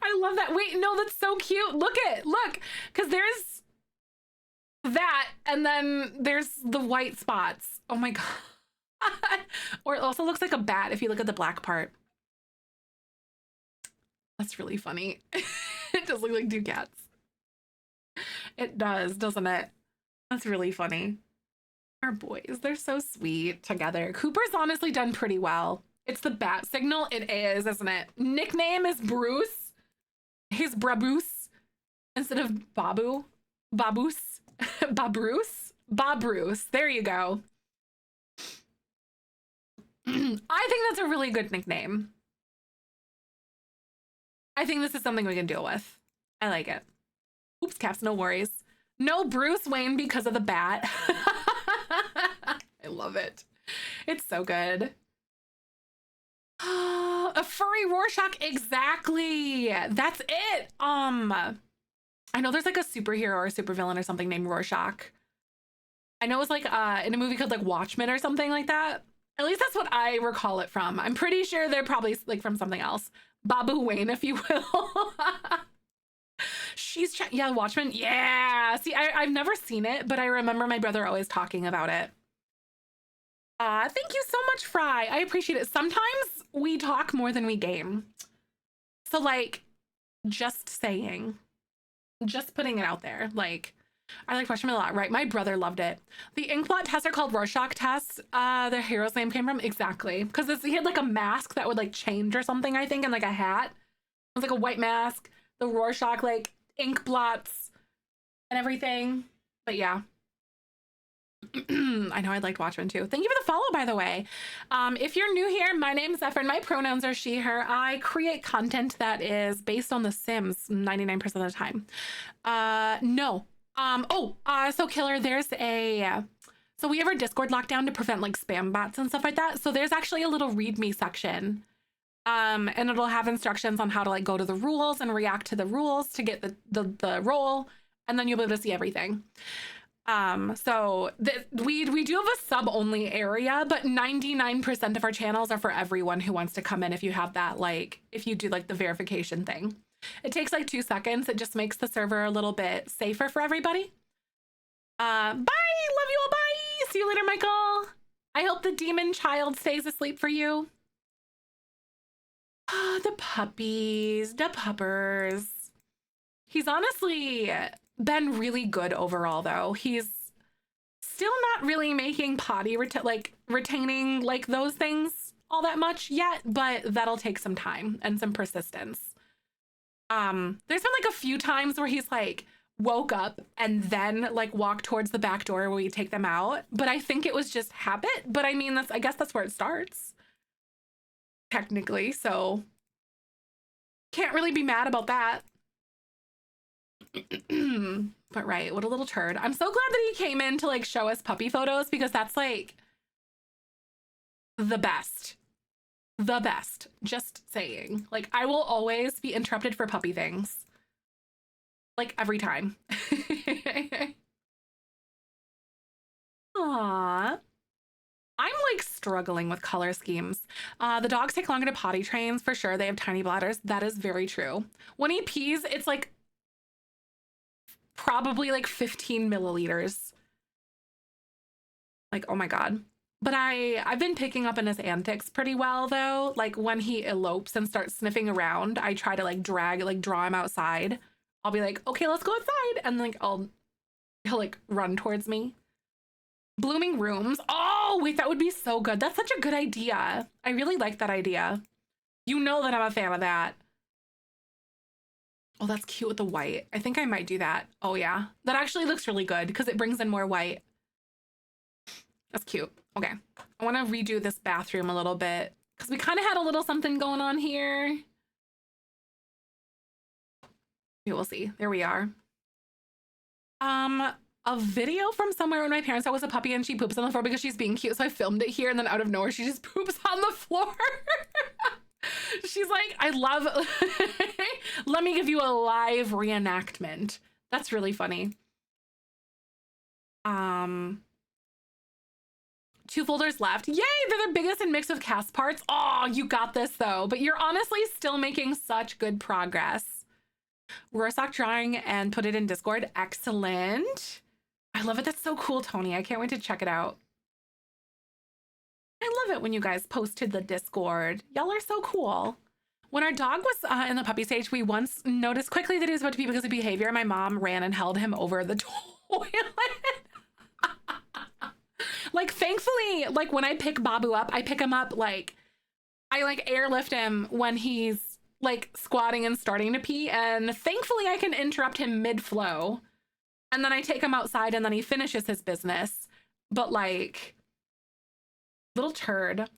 I love that. Wait, no, that's so cute. Look, because there's that, and then there's the white spots. Oh my god. Or it also looks like a bat if you look at the black part. That's really funny. It does look like 2 cats. It does, doesn't it? That's really funny. Our boys, they're so sweet together. Cooper's honestly done pretty well. It's the bat signal. It is, isn't it? Nickname is Bruce. He's Braboose instead of Babu. Baboose. Babruce. Babruce. There you go. I think that's a really good nickname. I think this is something we can deal with. I like it. Oops, caps, no worries. No Bruce Wayne because of the bat. I love it. It's so good. A furry Rorschach, exactly. That's it. I know there's like a superhero or a supervillain or something named Rorschach. I know it was like in a movie called like Watchmen or something like that. At least that's what I recall it from. I'm pretty sure they're probably like from something else. Babu Wayne, if you will. Yeah, Watchmen. Yeah. See, I've never seen it, but I remember my brother always talking about it. Thank you so much, Fry. I appreciate it. Sometimes we talk more than we game. So like, just saying, just putting it out there. Like, I like Watchmen a lot, right? My brother loved it. The Inkblot tests are called Rorschach tests. The hero's name came from exactly because he had like a mask that would like change or something, I think, and like a hat. It was like a white mask. The Rorschach like ink blots and everything. But yeah. I know I liked Watchmen too. Thank you for the follow, by the way. If you're new here, my name is Zephyr. My pronouns are she, her. I create content that is based on The Sims 99% of the time. No. So Killer, so we have our Discord lockdown to prevent like spam bots and stuff like that. So there's actually a little readme section. And it'll have instructions on how to like go to the rules and react to the rules to get the role. And then you'll be able to see everything. We do have a sub only area, but 99% of our channels are for everyone who wants to come in. If you have that, like, if you do like the verification thing, it takes like 2 seconds. It just makes the server a little bit safer for everybody. Bye. Love you all. Bye. See you later, Michael. I hope the demon child stays asleep for you. The puppies, the puppers. He's honestly been really good overall, though. He's still not really making potty retaining like those things all that much yet, but that'll take some time and some persistence. There's been like a few times where he's like woke up and then like walked towards the back door where we take them out, but I think it was just habit. But I mean, I guess that's where it starts technically, so can't really be mad about that. But right, what a little turd. I'm so glad that he came in to like show us puppy photos, because that's like the best. The best. Just saying. Like, I will always be interrupted for puppy things. Like, every time. Aww. I'm like struggling with color schemes. The dogs take longer to potty trains for sure. They have tiny bladders. That is very true. When he pees, it's like probably like 15 milliliters. Like, oh my God. But I've been picking up in his antics pretty well though. Like when he elopes and starts sniffing around, I try to like draw him outside. I'll be like, okay, let's go outside. And like he'll like run towards me. Blooming rooms. Oh, wait, that would be so good. That's such a good idea. I really like that idea. You know that I'm a fan of that. Oh, that's cute with the white. I think I might do that. Oh yeah, that actually looks really good because it brings in more white. That's cute. Okay, I want to redo this bathroom a little bit because we kind of had a little something going on here. We will see. There we are. A video from somewhere when my parents thought was a puppy and she poops on the floor because she's being cute. So I filmed it here and then out of nowhere, she just poops on the floor. She's like, I love, let me give you a live reenactment. That's really funny. 2 folders left. Yay, they're the biggest and mix of cast parts. Oh, you got this though. But you're honestly still making such good progress. Rorschach drawing and put it in Discord. Excellent. I love it. That's so cool, Tony. I can't wait to check it out. I love it when you guys post to the Discord. Y'all are so cool. When our dog was in the puppy stage, we once noticed quickly that he was about to pee because of behavior. My mom ran and held him over the toilet. Like, thankfully, like when I pick Babu up, I pick him up like, I like airlift him when he's like squatting and starting to pee, and thankfully I can interrupt him mid-flow, and then I take him outside and then he finishes his business. But like, little turd.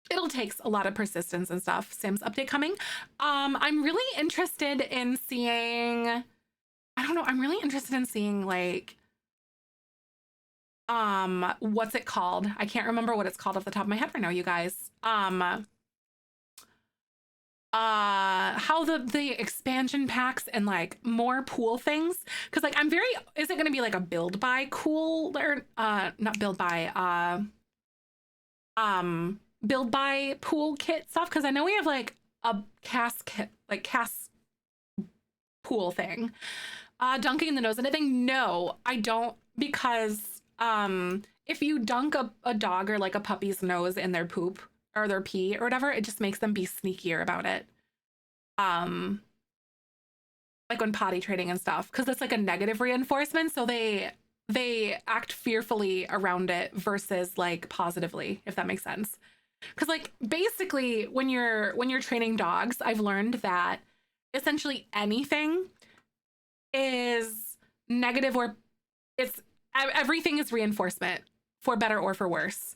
It'll take a lot of persistence and stuff. Sims update coming. I'm really interested in seeing, I don't know, I'm really interested in seeing like what's it called? I can't remember what it's called off the top of my head right now, you guys. How the expansion packs and like more pool things, because like I'm very, is it going to be like a build by cool, or not build by Build by pool kit stuff, because I know we have like a cast kit, like cast pool thing. Dunking in the nose and anything? No, I don't, because if you dunk a dog or like a puppy's nose in their poop or their pee or whatever, it just makes them be sneakier about it. Like when potty training and stuff, because it's like a negative reinforcement, so they act fearfully around it versus like positively, if that makes sense. Because like basically when you're training dogs, I've learned that essentially anything is negative, or it's everything is reinforcement for better or for worse.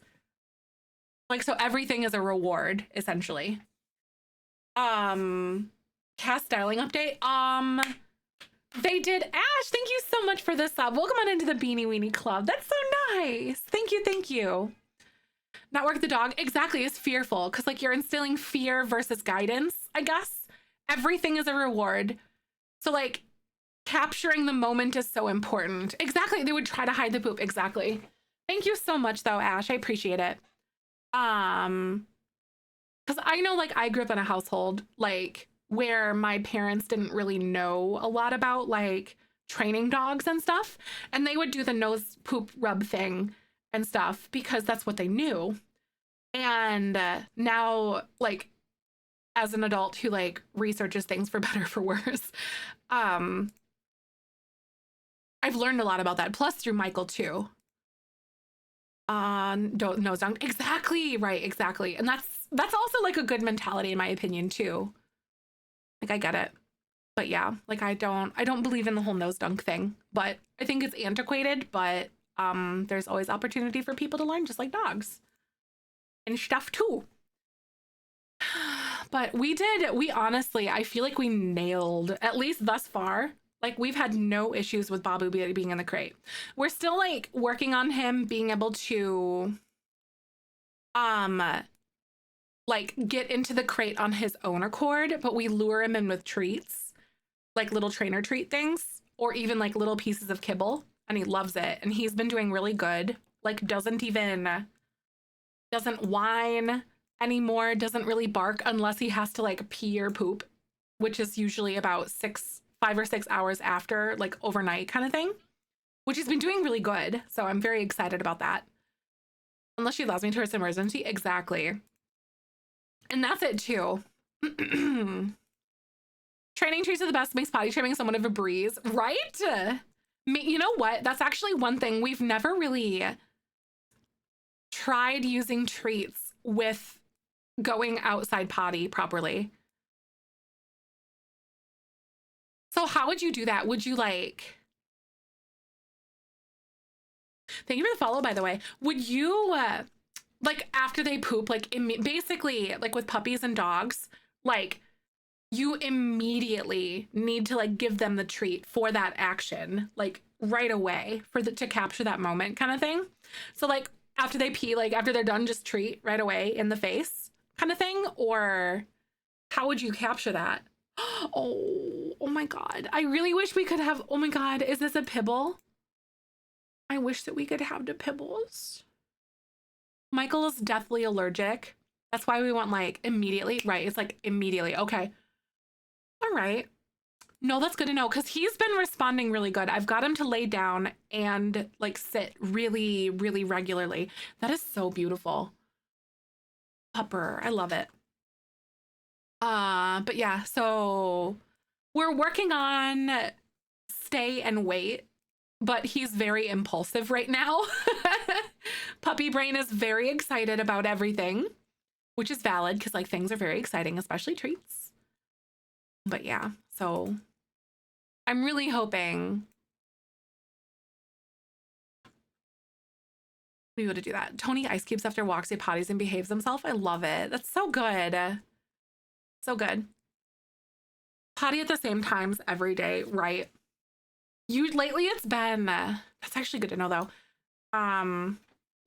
Like, so everything is a reward essentially. um Cast styling update. They did. Ash, thank you so much for the sub. Welcome on into the Beanie Weenie Club. That's so nice. Thank you, thank you. Not work the dog exactly is fearful, because like you're instilling fear versus guidance, I guess. Everything is a reward. So like capturing the moment is so important. Exactly. They would try to hide the poop. Exactly. Thank you so much though, Ash. I appreciate it. Because I know like I grew up in a household like where my parents didn't really know a lot about like training dogs and stuff, and they would do the nose poop rub thing and stuff because that's what they knew. And now like as an adult who like researches things for better or for worse, um I've learned a lot about that, plus through Michael too. Don't nose down. Exactly, right, exactly. And that's also like a good mentality in my opinion too. Like I get it. But yeah, like I don't believe in the whole nose dunk thing, but I think it's antiquated, but there's always opportunity for people to learn, just like dogs and stuff too. But we honestly, I feel like we nailed, at least thus far, like we've had no issues with Babu being in the crate. We're still like working on him being able to um like get into the crate on his own accord, but we lure him in with treats, like little trainer treat things, or even like little pieces of kibble, and he loves it. And he's been doing really good. Like doesn't whine anymore, doesn't really bark unless he has to like pee or poop, which is usually about 5 or 6 hours after, like overnight kind of thing, which he's been doing really good. So I'm very excited about that. Unless she allows me to her emergency. Exactly. And that's it too. Training treats are the best, makes potty training somewhat of a breeze, right? You know what? That's actually one thing we've never really tried using treats with going outside potty properly. So how would you do that? Would you like... Thank you for the follow, by the way. Would you, like, after they poop, like, basically, like, with puppies and dogs, like, you immediately need to, like, give them the treat for that action, like, right away, to capture that moment kind of thing? So, like, after they pee, like, after they're done, just treat right away in the face kind of thing? Or how would you capture that? Oh my God. I really wish we could have, oh my God, is this a Pibble? I wish that we could have the Pibbles. Michael is deathly allergic. That's why we want like immediately, right? It's like immediately. Okay. All right. No, that's good to know, because he's been responding really good. I've got him to lay down and like sit really, really regularly. That is so beautiful. Pupper. I love it. But yeah, so we're working on stay and wait, but he's very impulsive right now. Puppy brain is very excited about everything, which is valid because like things are very exciting, especially treats. But yeah, so I'm really hoping we able to do that. Tony ice cubes after walks, he potties and behaves himself. I love it. That's so good. So good. Potty at the same times every day, right? Lately it's been that's actually good to know though.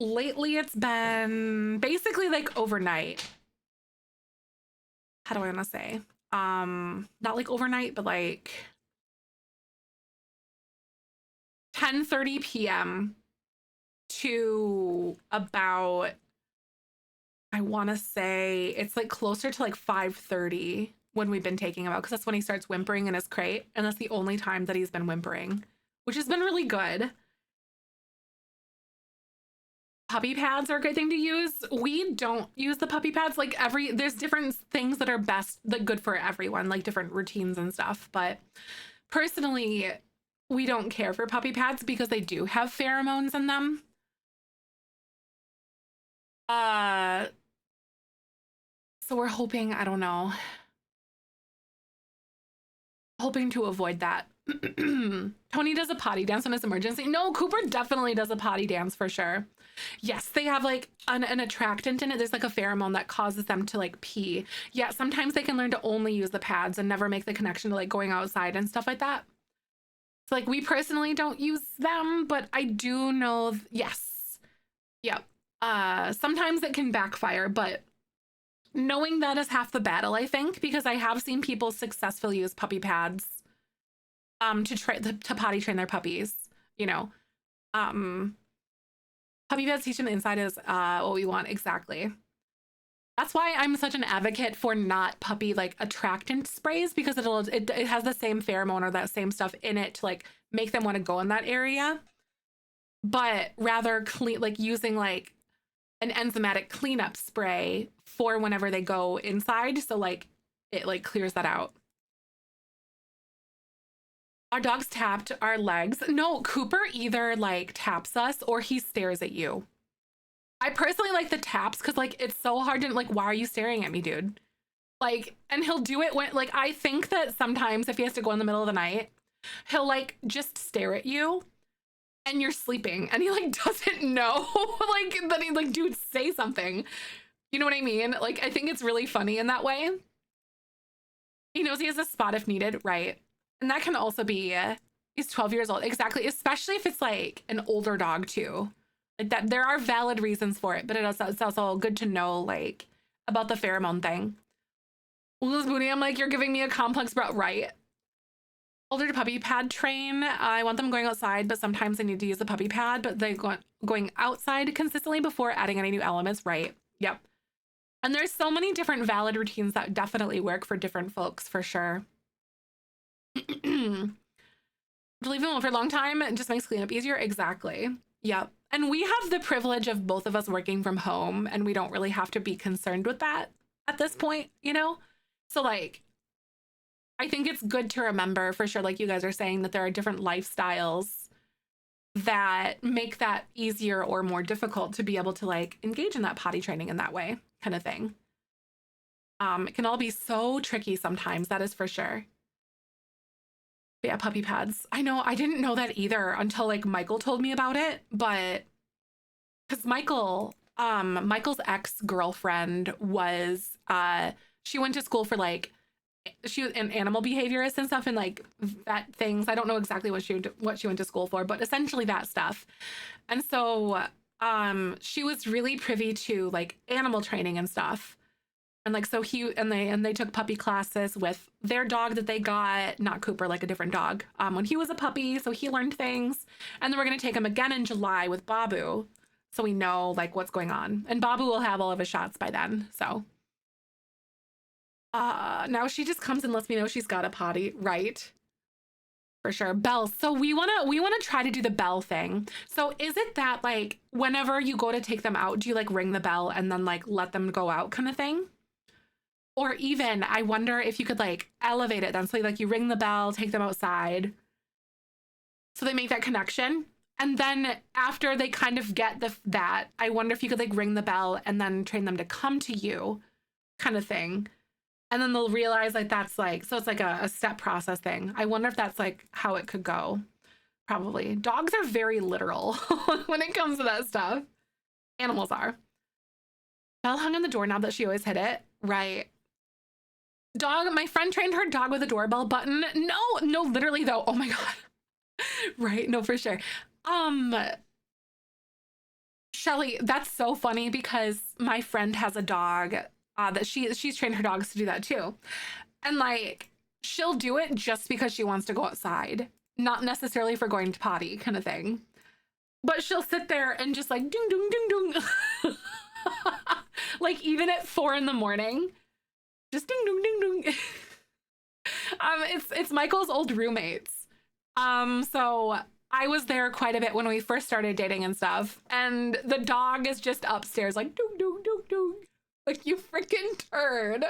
Lately it's been basically like overnight. How do I want to say? Not like overnight, but like 10:30 p.m. to about I want to say it's like closer to like 5:30 when we've been taking him out, because that's when he starts whimpering in his crate, and that's the only time that he's been whimpering, which has been really good. Puppy pads are a good thing to use. We don't use the puppy pads. Like there's different things that are best, like good for everyone, like different routines and stuff. But personally, we don't care for puppy pads because they do have pheromones in them. So we're hoping, I don't know, hoping to avoid that. Tony does a potty dance on his emergency. No, Cooper definitely does a potty dance for sure. Yes, they have like an attractant in it. There's like a pheromone that causes them to like pee. Yeah, sometimes they can learn to only use the pads and never make the connection to like going outside and stuff like that. So like we personally don't use them, but I do know, yes. Yep. Sometimes it can backfire, but knowing that is half the battle, I think, because I have seen people successfully use puppy pads to potty train their puppies, you know. Puppy pads teach them the inside is what we want. Exactly. That's why I'm such an advocate for not puppy like attractant sprays, because it has the same pheromone or that same stuff in it to like make them want to go in that area, but rather clean, like using like an enzymatic cleanup spray for whenever they go inside, so like it like clears that out. Our dogs tapped our legs. No, Cooper either like taps us or he stares at you. I personally like the taps because like it's so hard to like, why are you staring at me, dude? Like, and he'll do it when like, I think that sometimes if he has to go in the middle of the night, he'll like just stare at you and you're sleeping and he like doesn't know like that he like, dude, say something. You know what I mean? Like, I think it's really funny in that way. He knows he has a spot if needed, right? And that can also be, he's 12 years old. Exactly. Especially if it's like an older dog too. Like that, there are valid reasons for it, but it's also good to know like about the pheromone thing. Lulu's Booty, I'm like, you're giving me a complex bro, right? Older to puppy pad train. I want them going outside, but sometimes I need to use the puppy pad, but they going outside consistently before adding any new elements, right? Yep. And there's so many different valid routines that definitely work for different folks for sure. To leave them alone for a long time, it just makes cleanup easier. Exactly. Yep. And we have the privilege of both of us working from home, and we don't really have to be concerned with that at this point, you know? So like, I think it's good to remember for sure, like you guys are saying, that there are different lifestyles that make that easier or more difficult to be able to like engage in that potty training in that way kind of thing. It can all be so tricky sometimes, that is for sure. But yeah, puppy pads. I know, I didn't know that either until like Michael told me about it, but because Michael's ex-girlfriend was, she went to school for like, she was an animal behaviorist and stuff and like vet things. I don't know exactly what she went to school for, but essentially that stuff. And so she was really privy to like animal training and stuff. And like, so they took puppy classes with their dog that they got, not Cooper, like a different dog, when he was a puppy. So he learned things. And then we're going to take him again in July with Babu. So we know like what's going on. And Babu will have all of his shots by then. So now she just comes and lets me know she's got a potty, right? For sure. Bells. So we want to try to do the bell thing. So is it that like whenever you go to take them out, do you like ring the bell and then like let them go out kind of thing? Or even, I wonder if you could like elevate it then. So like you ring the bell, take them outside. So they make that connection. And then after they kind of get that, I wonder if you could like ring the bell and then train them to come to you kind of thing. And then they'll realize like that's like, so it's like a step process thing. I wonder if that's like how it could go. Probably. Dogs are very literal when it comes to that stuff. Animals are. Bell hung on the doorknob that she always hit it. Right. Dog, my friend trained her dog with a doorbell button. No, literally though. Oh my God. Right. No, for sure. Shelly, that's so funny because my friend has a dog that she's trained her dogs to do that too. And like, she'll do it just because she wants to go outside, not necessarily for going to potty kind of thing. But she'll sit there and just like, ding, ding, ding, ding. Like even at 4 in the morning, just ding ding ding ding. It's Michael's old roommates. So I was there quite a bit when we first started dating and stuff, and the dog is just upstairs like doong doong doong doong. Like, you freaking turd.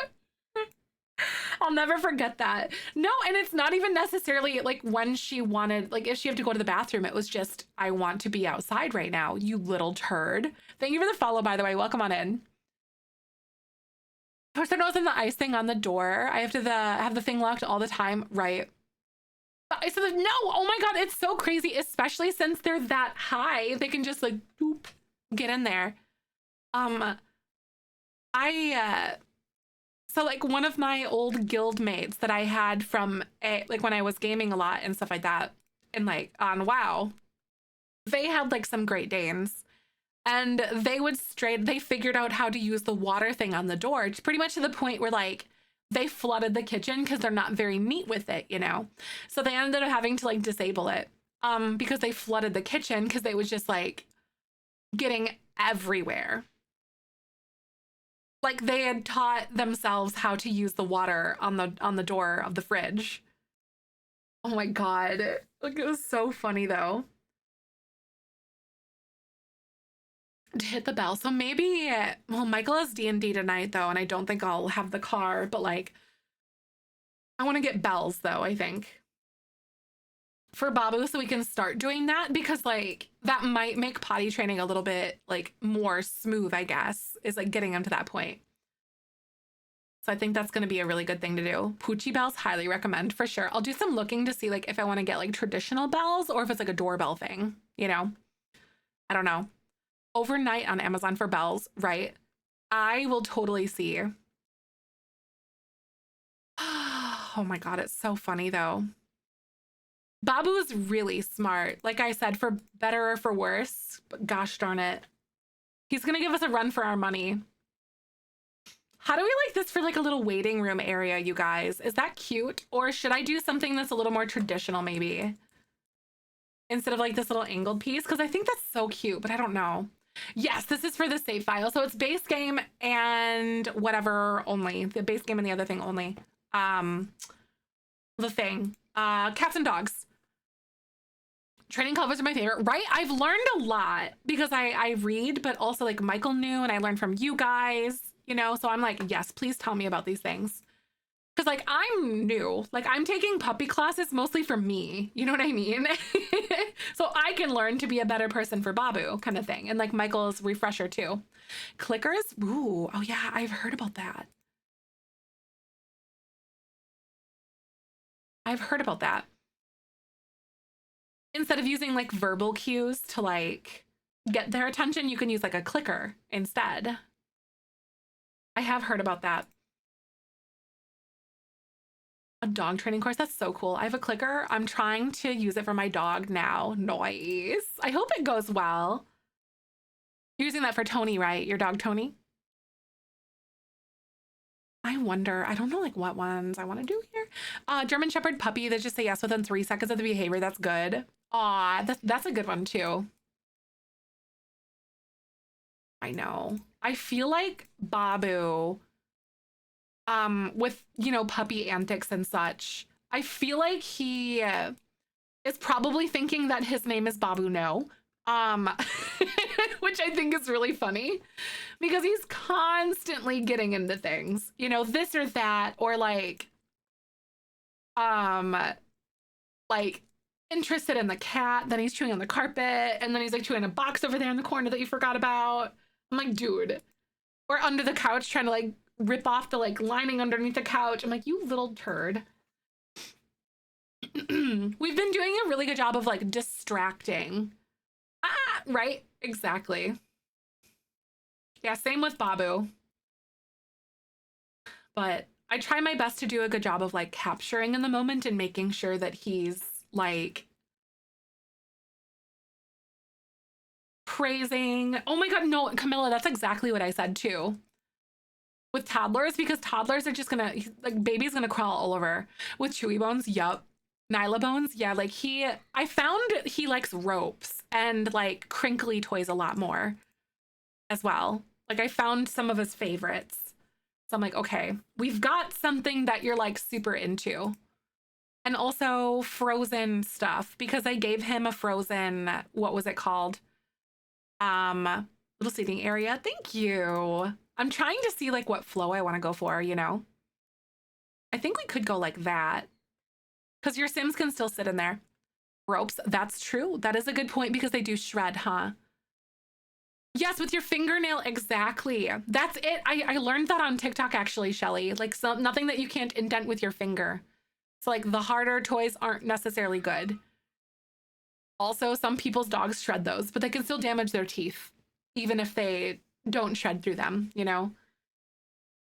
I'll never forget that. No, and it's not even necessarily like when she wanted, like if she had to go to the bathroom, it was just, I want to be outside right now, you little turd. Thank you for the follow, by the way. Welcome on in. Of course, I noticing the icing on the door. I have to have the thing locked all the time, right? I said, no, oh my God, it's so crazy, especially since they're that high. They can just like, boop, get in there. So like one of my old guild mates that I had from like when I was gaming a lot and stuff like that, and like on WoW, they had like some Great Danes, and they figured out how to use the water thing on the door, pretty much to the point where like they flooded the kitchen because they're not very neat with it, you know? So they ended up having to like disable it because they flooded the kitchen because they was just like getting everywhere. Like they had taught themselves how to use the water on the door of the fridge. Oh my God. Like, it was so funny though. To hit the bell. So maybe, well, Michael has D&D tonight though, and I don't think I'll have the car, but like, I want to get bells though, I think. For Babu, so we can start doing that, because like that might make potty training a little bit like more smooth, I guess, is like getting him to that point. So I think that's going to be a really good thing to do. Poochie bells, highly recommend for sure. I'll do some looking to see like if I want to get like traditional bells or if it's like a doorbell thing, you know? I don't know. Overnight on Amazon for bells, right? I will totally see. Oh my God, it's so funny though. Babu is really smart. Like I said, for better or for worse, but gosh darn it. He's gonna give us a run for our money. How do we like this for like a little waiting room area, you guys? Is that cute? Or should I do something that's a little more traditional maybe? Instead of like this little angled piece? Because I think that's so cute, but I don't know. Yes, this is for the save file. So it's base game and whatever only. The base game and the other thing only. The thing. Cats and dogs. Training covers are my favorite, right? I've learned a lot because I read, but also like Michael knew and I learned from you guys, you know? So I'm like, yes, please tell me about these things. Because like I'm new, like I'm taking puppy classes mostly for me, you know what I mean? So I can learn to be a better person for Babu kind of thing. And like Michael's refresher too. Clickers, ooh, oh yeah, I've heard about that. I've heard about that. Instead of using like verbal cues to like get their attention, you can use like a clicker instead. I have heard about that. A dog training course, that's so cool. I have a clicker. I'm trying to use it for my dog now. Nice. I hope it goes well. You're using that for Tony, right? Your dog, Tony? I wonder, I don't know like what ones I want to do here. German Shepherd puppy, they just say yes within 3 seconds of the behavior. That's good. Aw, that's a good one too. I know. I feel like Babu, with, you know, puppy antics and such, I feel like he is probably thinking that his name is Babu No, which I think is really funny because he's constantly getting into things, you know, this or that, or like interested in the cat, then he's chewing on the carpet, and then he's like chewing a box over there in the corner that you forgot about. I'm like, dude. Or under the couch trying to like rip off the like lining underneath the couch. I'm like, you little turd. We've been doing a really good job of like distracting. Right? Exactly. Yeah, same with Babu. But I try my best to do a good job of like capturing in the moment and making sure that he's like praising. Oh my God, no, Camilla, that's exactly what I said too. With toddlers, because toddlers are just gonna, like, baby's gonna crawl all over. With Chewy Bones, yup. Nyla Bones, yeah, like I found he likes ropes and like crinkly toys a lot more as well. Like I found some of his favorites. So I'm like, okay, we've got something that you're like super into. And also frozen stuff because I gave him a frozen, what was it called? Little seating area. Thank you. I'm trying to see like what flow I want to go for, you know? I think we could go like that because your Sims can still sit in there. Ropes, that's true. That is a good point because they do shred, huh? Yes, with your fingernail, exactly. That's it. I learned that on TikTok actually, Shelly. Like nothing that you can't indent with your finger. So like the harder toys aren't necessarily good. Also, some people's dogs shred those, but they can still damage their teeth, even if they don't shred through them, you know?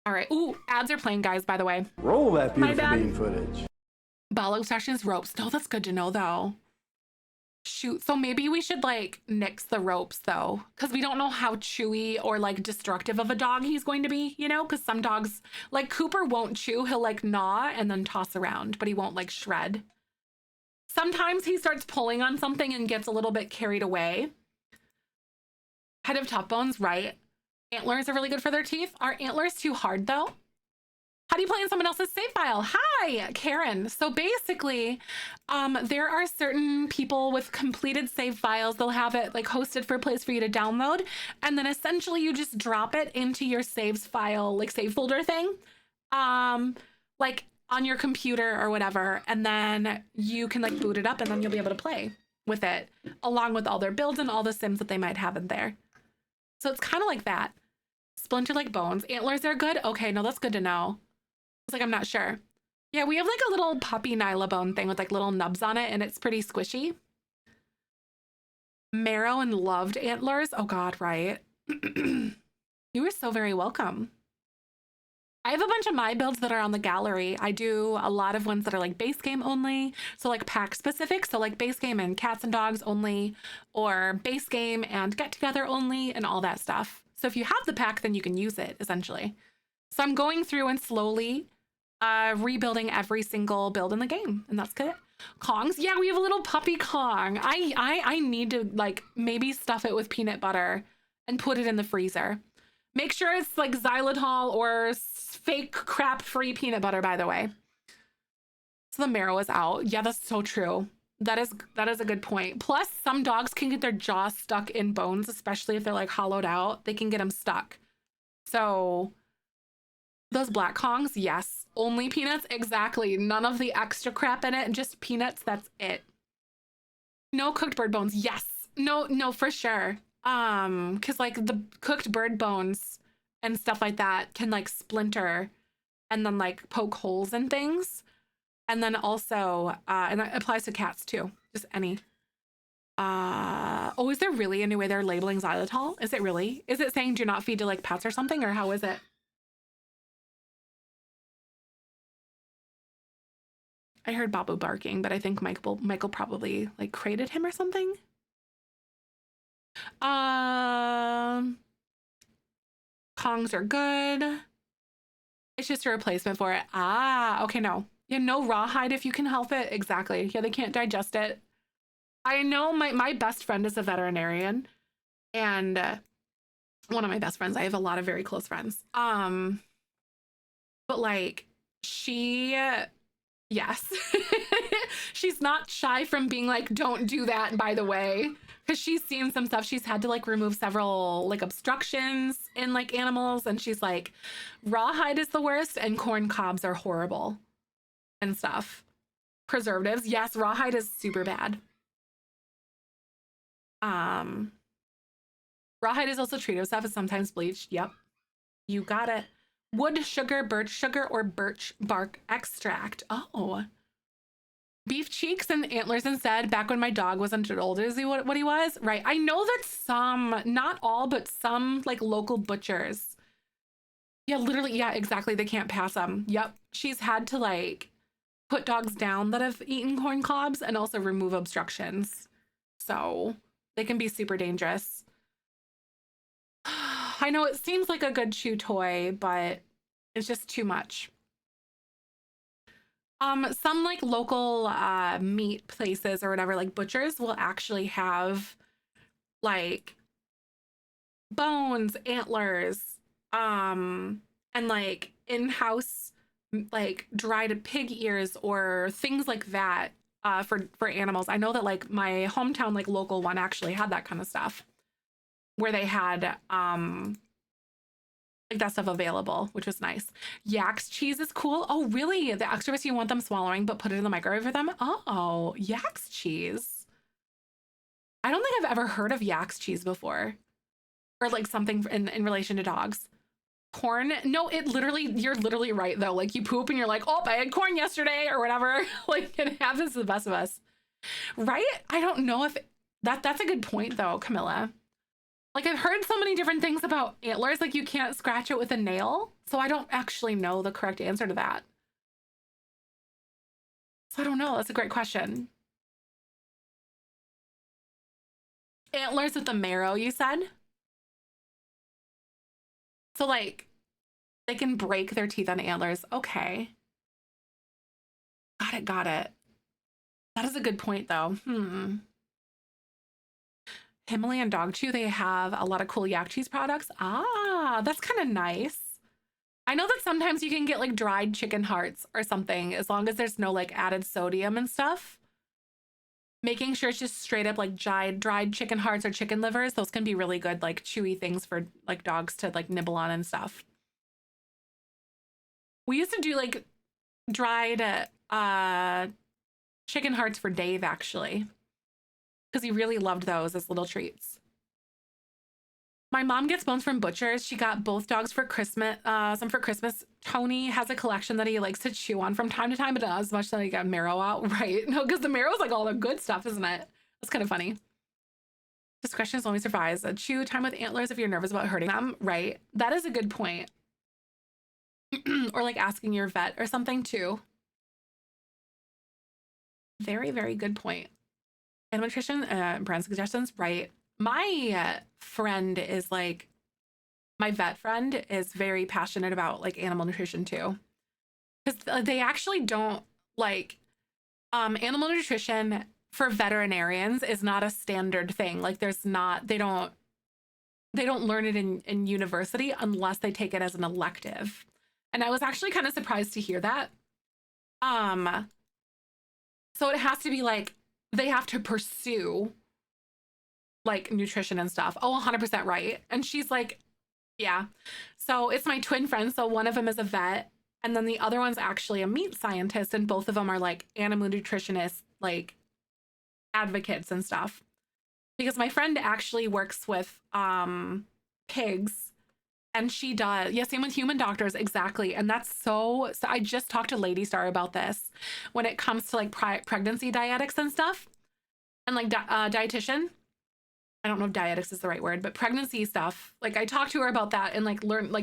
All right. Ooh, ads are playing, guys, by the way. Roll that beautiful bean footage. Ball obsessions ropes. No, that's good to know, though. Shoot. So maybe we should, like, nix the ropes, though, because we don't know how chewy or, like, destructive of a dog he's going to be, you know? Because some dogs, like, Cooper won't chew. He'll, like, gnaw and then toss around, but he won't, like, shred. Sometimes he starts pulling on something and gets a little bit carried away. Head of top bones, right? Antlers are really good for their teeth. Are antlers too hard, though? How do you play in someone else's save file? Hi, Karen. So basically, there are certain people with completed save files. They'll have it like hosted for a place for you to download. And then essentially you just drop it into your saves file, like save folder thing, like on your computer or whatever. And then you can like boot it up and then you'll be able to play with it along with all their builds and all the Sims that they might have in there. So it's kind of like that. Splinter like bones. Antlers are good? Okay, no, that's good to know. It's like, I'm not sure. Yeah, we have like a little puppy Nylabone thing with like little nubs on it and it's pretty squishy. Marrow and loved antlers. Oh God, right. You are so very welcome. I have a bunch of my builds that are on the gallery. I do a lot of ones that are like base game only. So like pack specific. So like base game and cats and dogs only, or base game and get together only and all that stuff. So if you have the pack, then you can use it essentially. So I'm going through and slowly rebuilding every single build in the game, and that's good. Kongs, yeah, we have a little puppy Kong. I need to like maybe stuff it with peanut butter and put it in the freezer. Make sure it's like xylitol or fake crap free peanut butter, by the way. So the marrow is out. Yeah, that's so true. That is a good point. Plus, some dogs can get their jaws stuck in bones, especially if they're like hollowed out. They can get them stuck. So those black Kongs, yes. Only peanuts? Exactly. None of the extra crap in it. Just peanuts. That's it. No cooked bird bones. Yes. No, for sure. Because like the cooked bird bones and stuff like that can like splinter and then like poke holes in things. And then also, and that applies to cats too. Just any. Oh, is there really any way they're labeling xylitol? Is it really? Is it saying do not feed to like pets or something, or how is it? I heard Babu barking, but I think Michael probably like crated him or something. Kongs are good. It's just a replacement for it. Ah, okay, no. Yeah, no rawhide if you can help it. Exactly. Yeah, they can't digest it. I know my best friend is a veterinarian, and one of my best friends. I have a lot of very close friends. But like she, yes, she's not shy from being like, don't do that, by the way, because she's seen some stuff. She's had to like remove several like obstructions in like animals, and she's like, rawhide is the worst and corn cobs are horrible and stuff. Preservatives, yes, rawhide is super bad. Rawhide is also treated stuff. It's sometimes bleached. Yep, you got it. Wood sugar, birch sugar, or birch bark extract. Oh. Beef cheeks and antlers instead, back when my dog wasn't as old as what he was. Right. I know that some, not all, but some like local butchers. Yeah, literally. Yeah, exactly. They can't pass them. Yep. She's had to like put dogs down that have eaten corn cobs and also remove obstructions. So they can be super dangerous. I know it seems like a good chew toy, but it's just too much. Some like local meat places or whatever, like butchers, will actually have like bones, antlers, and like in-house like dried pig ears or things like that for animals. I know that like my hometown like local one actually had that kind of stuff where they had like that stuff available, which was nice. Yak's cheese is cool. Oh, really? The extra bits you want them swallowing, but put it in the microwave for them? Oh, Yak's cheese. I don't think I've ever heard of Yak's cheese before. Or like something in relation to dogs. Corn? No, it literally, you're literally right though. Like you poop and you're like, oh, I had corn yesterday or whatever. Like it happens to the best of us. Right? I don't know if that's a good point though, Camilla. Like I've heard so many different things about antlers, like you can't scratch it with a nail. So I don't actually know the correct answer to that. So I don't know. That's a great question. Antlers with the marrow, you said? So like they can break their teeth on antlers. Okay. Got it, got it. That is a good point though. Himalayan dog chew, they have a lot of cool yak cheese products. Ah, that's kind of nice. I know that sometimes you can get like dried chicken hearts or something as long as there's no like added sodium and stuff. Making sure it's just straight up like dried chicken hearts or chicken livers. Those can be really good, like chewy things for like dogs to like nibble on and stuff. We used to do like dried chicken hearts for Dave actually, because he really loved those as little treats. My mom gets bones from butchers. She got both dogs for Christmas, some for Christmas. Tony has a collection that he likes to chew on from time to time, but not as much that he got marrow out. Right? No, because the marrow is like all the good stuff, isn't it? That's kind of funny. Discretion is only survives. Chew time with antlers if you're nervous about hurting them. Right? That is a good point. Or like asking your vet or something too. Very, very good point. Animal nutrition, brand suggestions, right? My friend is like, my vet friend is very passionate about like animal nutrition too. Because they actually don't like, animal nutrition for veterinarians is not a standard thing. Like there's not, they don't learn it in university unless they take it as an elective. And I was actually kind of surprised to hear that. So it has to be like, they have to pursue like nutrition and stuff. Oh, 100% right. And she's like, yeah. So it's my twin friends. So one of them is a vet and then the other one's actually a meat scientist. And both of them are like animal nutritionists, like advocates and stuff. Because my friend actually works with pigs and she does. Yeah, same with human doctors. Exactly. And that's so I just talked to Lady Star about this when it comes to like pregnancy dietics and stuff and like dietitian. I don't know if dietics is the right word, but pregnancy stuff. Like I talked to her about that and like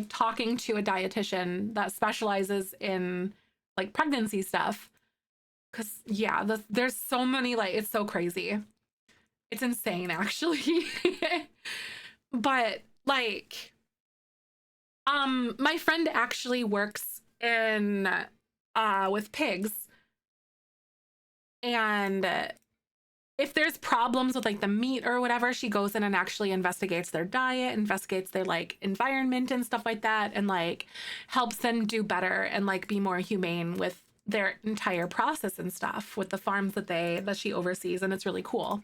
talking to a dietitian that specializes in like pregnancy stuff. Cause yeah, there's so many, like, it's so crazy. It's insane actually. But like, my friend actually works in, with pigs and if there's problems with like the meat or whatever, she goes in and actually investigates their diet, investigates their like environment and stuff like that, and like helps them do better and like be more humane with their entire process and stuff with the farms that she oversees. And it's really cool.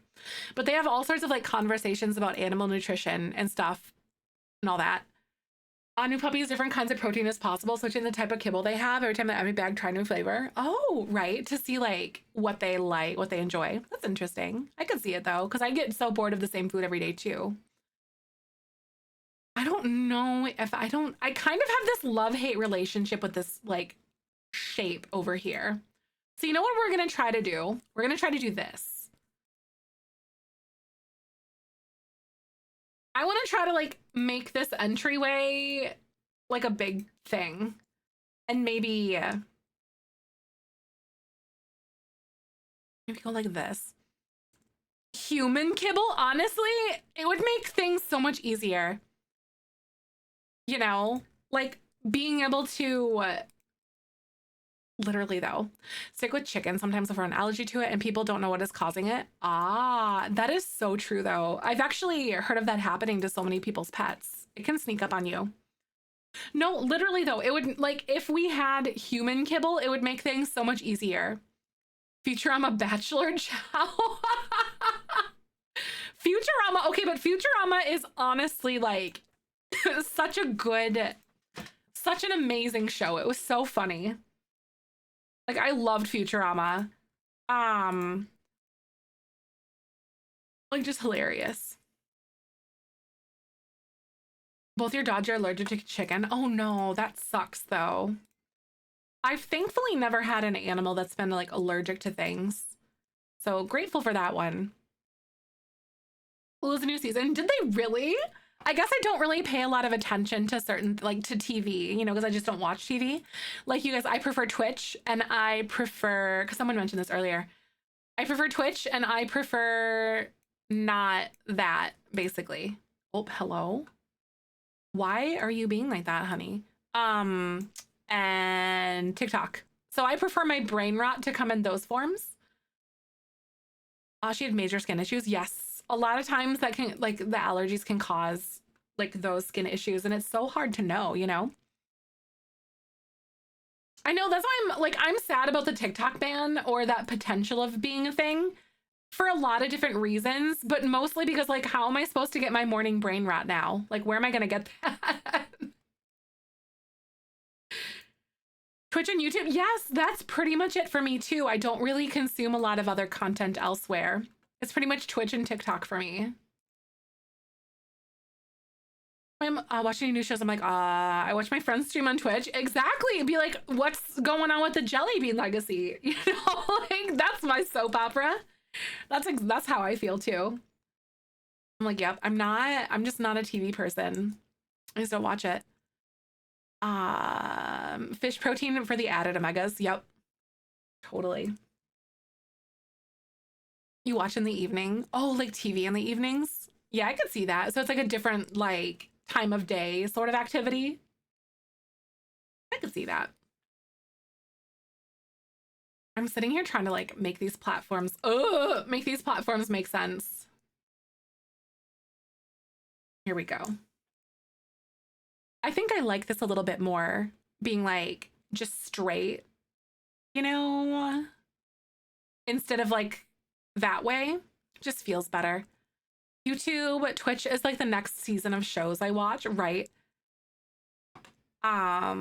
But they have all sorts of like conversations about animal nutrition and stuff and all that. New puppies, different kinds of protein as possible, switching the type of kibble they have every time they empty bag, try new flavor. Oh, right. To see like what they like, what they enjoy. That's interesting. I could see it though, because I get so bored of the same food every day too. I don't know if I kind of have this love-hate relationship with this like shape over here. So you know what we're gonna try to do? We're gonna try to do this. I want to try to like make this entryway like a big thing and maybe go like this. Human kibble, honestly, it would make things so much easier. You know, like being able to Literally though, stick with chicken sometimes if we're an allergy to it and people don't know what is causing it. Ah, that is so true though. I've actually heard of that happening to so many people's pets. It can sneak up on you. No, literally though, it would, like, if we had human kibble, it would make things so much easier. Futurama Bachelor Chow. Futurama, okay, but Futurama is honestly like such a good, such an amazing show. It was so funny. Like, I loved Futurama. Like, just hilarious. Both your dogs are allergic to chicken. Oh no, that sucks though. I've thankfully never had an animal that's been like allergic to things. So grateful for that one. Hulu's a new season. Did they really? I guess I don't really pay a lot of attention to certain, like, to TV, you know, because I just don't watch TV. Like you guys, I prefer Twitch and I prefer, because someone mentioned this earlier, I prefer Twitch and I prefer not that, basically. Oh, hello. Why are you being like that, honey? And TikTok. So I prefer my brain rot to come in those forms. She had major skin issues. Yes. A lot of times that can, like, the allergies can cause like those skin issues and it's so hard to know, you know? I know, that's why I'm sad about the TikTok ban or that potential of being a thing for a lot of different reasons, but mostly because, like, how am I supposed to get my morning brain rot now? Like, where am I gonna get that? Twitch and YouTube, yes, that's pretty much it for me too. I don't really consume a lot of other content elsewhere. It's pretty much Twitch and TikTok for me. I'm watching new shows. I'm like, I watch my friends stream on Twitch. Exactly. Be like, what's going on with the Jelly Bean legacy? You know, like, that's my soap opera. That's how I feel too. I'm like, yep, I'm just not a TV person. I just don't watch it. Fish protein for the added omegas. Yep. Totally. You watch in the evening? Oh, like TV in the evenings? Yeah, I could see that. So it's like a different, like, time of day sort of activity. I could see that. I'm sitting here trying to, like, make these platforms make sense. Here we go. I think I like this a little bit more, being like just straight, you know, instead of like that way. Just feels better. YouTube, Twitch is like the next season of shows I watch, right? I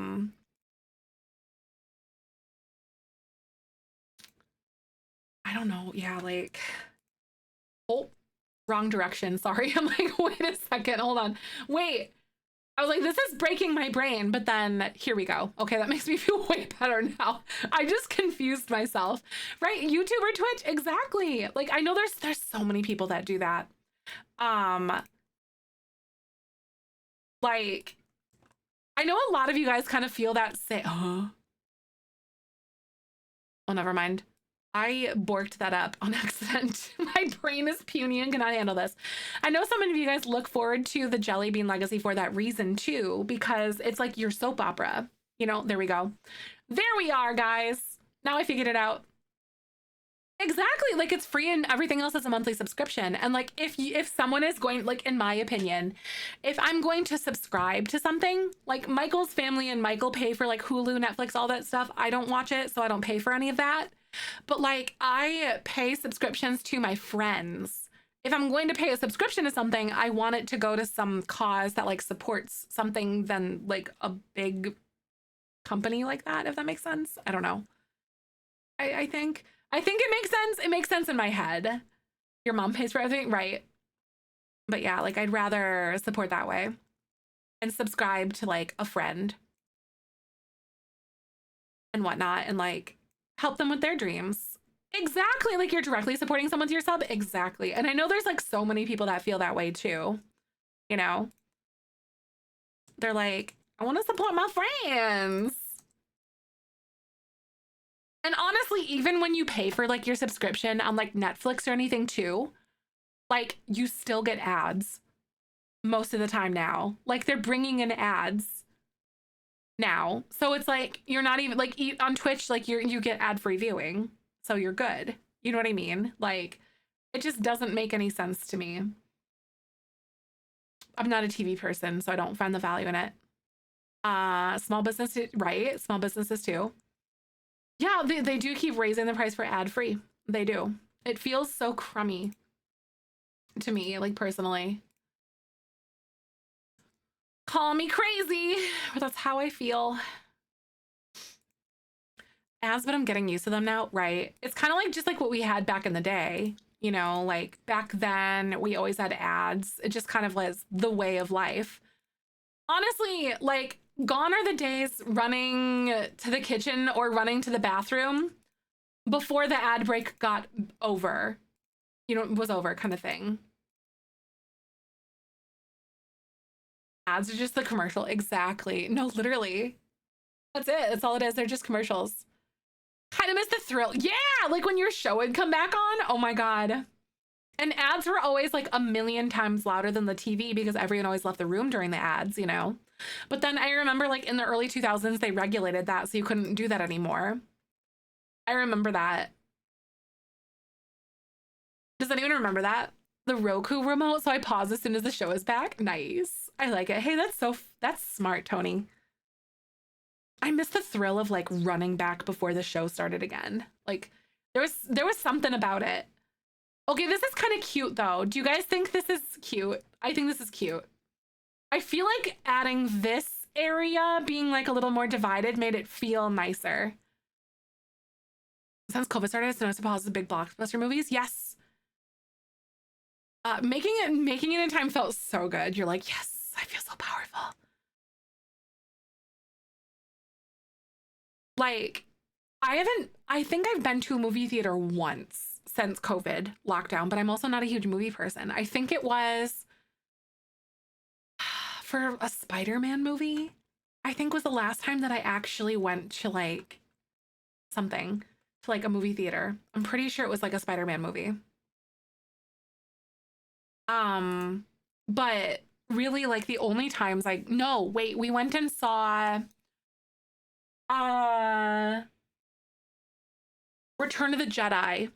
don't know. Yeah, like, oh, wrong direction. Sorry. I'm like, wait a second. Hold on. Wait. I was like, this is breaking my brain, but then here we go. Okay, that makes me feel way better now. I just confused myself, right? YouTube or Twitch, exactly. Like, I know there's so many people that do that. Like, I know a lot of you guys kind of feel that say, oh, never mind. I borked that up on accident. My brain is puny and cannot handle this. I know some of you guys look forward to the Jelly Bean legacy for that reason too, because it's like your soap opera. You know, there we go. There we are, guys. Now I figured it out. Exactly. Like, it's free and everything else is a monthly subscription. And like, if someone is going, like, in my opinion, if I'm going to subscribe to something, like Michael's family and Michael pay for like Hulu, Netflix, all that stuff. I don't watch it, so I don't pay for any of that. But like, I pay subscriptions to my friends. If I'm going to pay a subscription to something, I want it to go to some cause that like supports something than like a big company like that, if that makes sense. I don't know. I think it makes sense. It makes sense in my head. Your mom pays for everything, right? But yeah, like, I'd rather support that way and subscribe to like a friend and whatnot and like help them with their dreams. Exactly. Like, you're directly supporting someone to your sub. Exactly. And I know there's like so many people that feel that way too. You know, they're like, I want to support my friends. And honestly, even when you pay for like your subscription on like Netflix or anything too, like, you still get ads most of the time now. Like, they're bringing in ads. now. So it's like you're not even like on Twitch, like you get ad-free viewing. So you're good. You know what I mean? Like it just doesn't make any sense to me. I'm not a TV person, so I don't find the value in it. Small business, right? Small businesses too. Yeah, they do keep raising the price for ad-free. They do. It feels so crummy to me, like personally. Call me crazy, but that's how I feel. Ads, but I'm getting used to them now, right? It's kind of like just like what we had back in the day. You know, like back then we always had ads. It just kind of was the way of life. Honestly, like gone are the days running to the kitchen or running to the bathroom before the ad break got over. You know, was over kind of thing. Ads are just the commercial. Exactly. No, literally. That's it. That's all it is. They're just commercials. Kind of miss the thrill. Yeah, like when your show would come back on. Oh my God. And ads were always like a million times louder than the TV because everyone always left the room during the ads, you know? But then I remember like in the early 2000s, they regulated that so you couldn't do that anymore. I remember that. Does anyone remember that? The Roku remote, so I pause as soon as the show is back. Nice. I like it. Hey, that's smart, Tony. I miss the thrill of like running back before the show started again. Like there was something about it. Okay, this is kind of cute though. Do you guys think this is cute? I think this is cute. I feel like adding this area being like a little more divided made it feel nicer. Since COVID started, it's noticed a pause of big blockbuster movies. Yes. Making it in time felt so good. You're like, yes, I feel so powerful. Like, I think I've been to a movie theater once since COVID lockdown, but I'm also not a huge movie person. I think it was for a Spider-Man movie. I think was the last time that I actually went to like something, to like a movie theater. I'm pretty sure it was like a Spider-Man movie. But really like the only times no, wait, we went and saw Return of the Jedi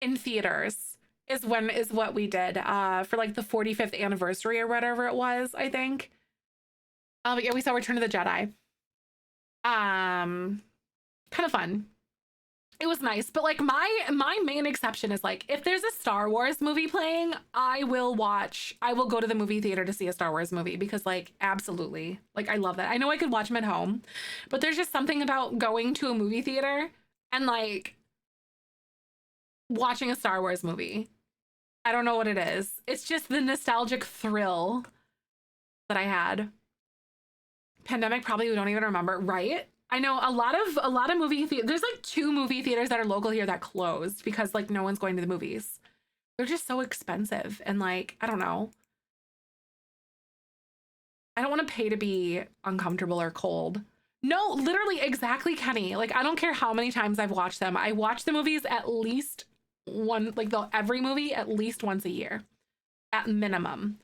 in theaters is what we did for like the 45th anniversary or whatever it was, I think. Yeah, we saw Return of the Jedi. Kind of fun. It was nice, but like my main exception is like if there's a Star Wars movie playing, I will go to the movie theater to see a Star Wars movie because like absolutely. Like I love that. I know I could watch them at home, but there's just something about going to a movie theater and like watching a Star Wars movie. I don't know what it is. It's just the nostalgic thrill that I had. Pandemic, probably we don't even remember, right? I know a lot of movie theaters. There's like 2 movie theaters that are local here that closed because like no one's going to the movies. They're just so expensive and like I don't know. I don't want to pay to be uncomfortable or cold. No, literally exactly, Kenny. Like I don't care how many times I've watched them. I watch the movies at least every movie at least once a year at minimum.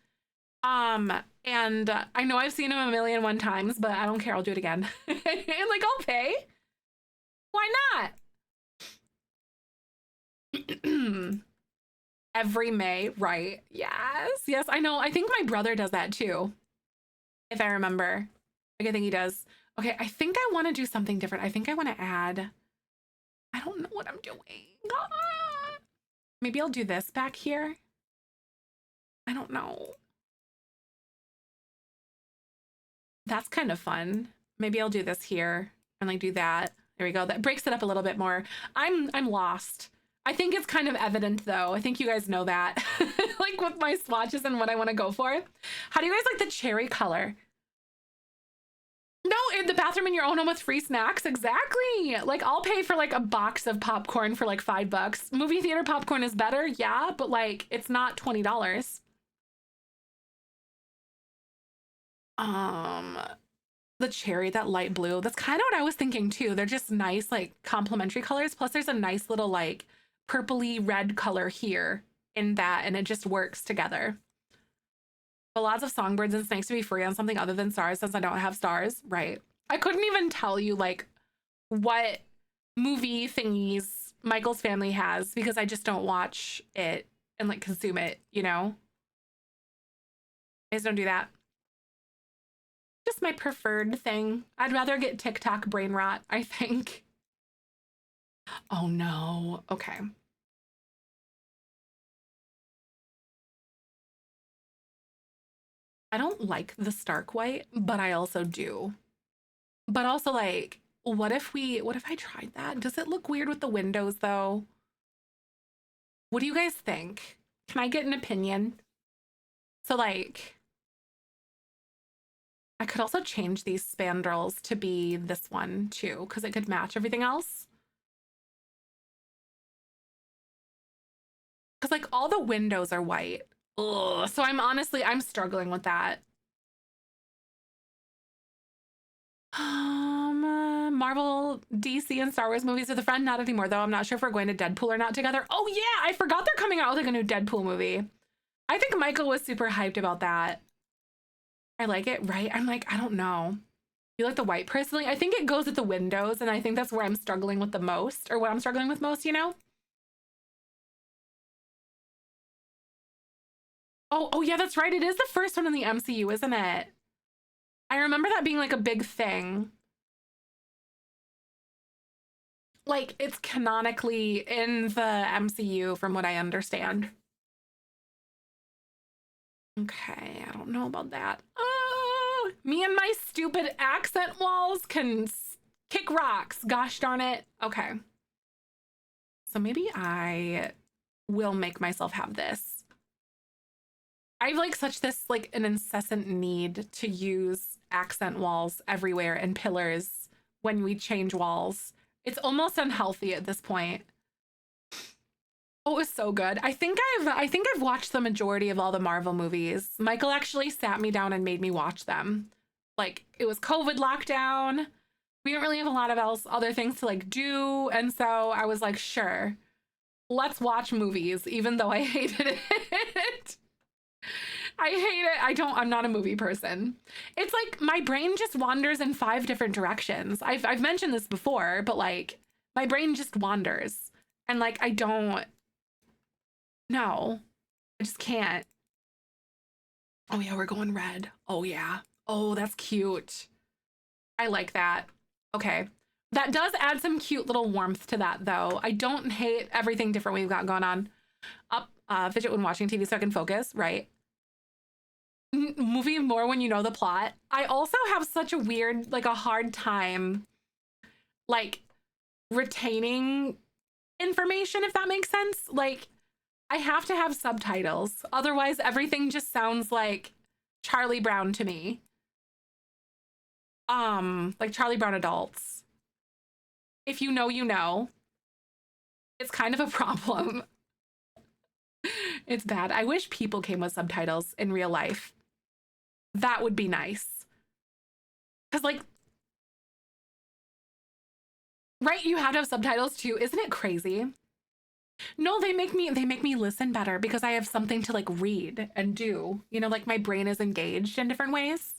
And I know I've seen him a million one times, but I don't care. I'll do it again. And like, I'll pay. Why not? Every May, right? Yes, I know. I think my brother does that too. If I remember. Like, I think he does. Okay, I think I want to do something different. I think I want to add. I don't know what I'm doing. Maybe I'll do this back here. I don't know. That's kind of fun. Maybe I'll do this here and like do that. There we go. That breaks it up a little bit more. I'm lost. I think it's kind of evident though. I think you guys know that. Like with my swatches and what I want to go for. How do you guys like the cherry color? No, in the bathroom in your own home with free snacks. Exactly. Like I'll pay for like a box of popcorn for like $5. Movie theater popcorn is better. Yeah, but like it's not $20. The cherry, that light blue, that's kind of what I was thinking too. They're just nice like complementary colors, plus there's a nice little like purpley red color here in that, and it just works together. But lots of songbirds and snakes to be free on something other than stars since I don't have stars, right? I couldn't even tell you like what movie thingies Michael's family has because I just don't watch it and like consume it, you know? I just don't do that. Just my preferred thing. I'd rather get TikTok brain rot, I think. Oh no. Okay. I don't like the Stark White, but I also do. But also like, what if I tried that? Does it look weird with the windows though? What do you guys think? Can I get an opinion? So like, I could also change these spandrels to be this one too, because it could match everything else. Because like all the windows are white. Ugh. So I'm struggling with that. Marvel, DC, and Star Wars movies are the friend. Not anymore, though. I'm not sure if we're going to Deadpool or not together. Oh, yeah. I forgot they're coming out with like a new Deadpool movie. I think Michael was super hyped about that. I like it, right? I'm like, I don't know. You like the white personally? I think it goes with the windows, and I think that's where I'm struggling with the most, or what I'm struggling with most, you know? Oh, yeah, that's right. It is the first one in the MCU, isn't it? I remember that being like a big thing. Like, it's canonically in the MCU from what I understand. Okay, I don't know about that. Oh, me and my stupid accent walls can kick rocks. Gosh darn it. Okay. So maybe I will make myself have this. I have like such this like an incessant need to use accent walls everywhere and pillars when we change walls. It's almost unhealthy at this point. Oh, it was so good. I think I've watched the majority of all the Marvel movies. Michael actually sat me down and made me watch them. Like it was COVID lockdown. We didn't really have a lot of other things to like do, and so I was like, sure, let's watch movies, even though I hated it. I hate it. I'm not a movie person. It's like my brain just wanders in 5 different directions. I've mentioned this before, but like my brain just wanders. And like I don't no. I just can't. Oh yeah, we're going red. Oh yeah. Oh, that's cute. I like that. Okay. That does add some cute little warmth to that though. I don't hate everything different we've got going on. Up fidget when watching TV so I can focus, right? Movie more when you know the plot. I also have such a weird, like a hard time like retaining information, if that makes sense. Like I have to have subtitles. Otherwise everything just sounds like Charlie Brown to me. Like Charlie Brown adults. If you know, you know. It's kind of a problem. It's bad. I wish people came with subtitles in real life. That would be nice. Cause like, right, you have to have subtitles too. Isn't it crazy? No, they make me listen better because I have something to like read and do. You know, like my brain is engaged in different ways.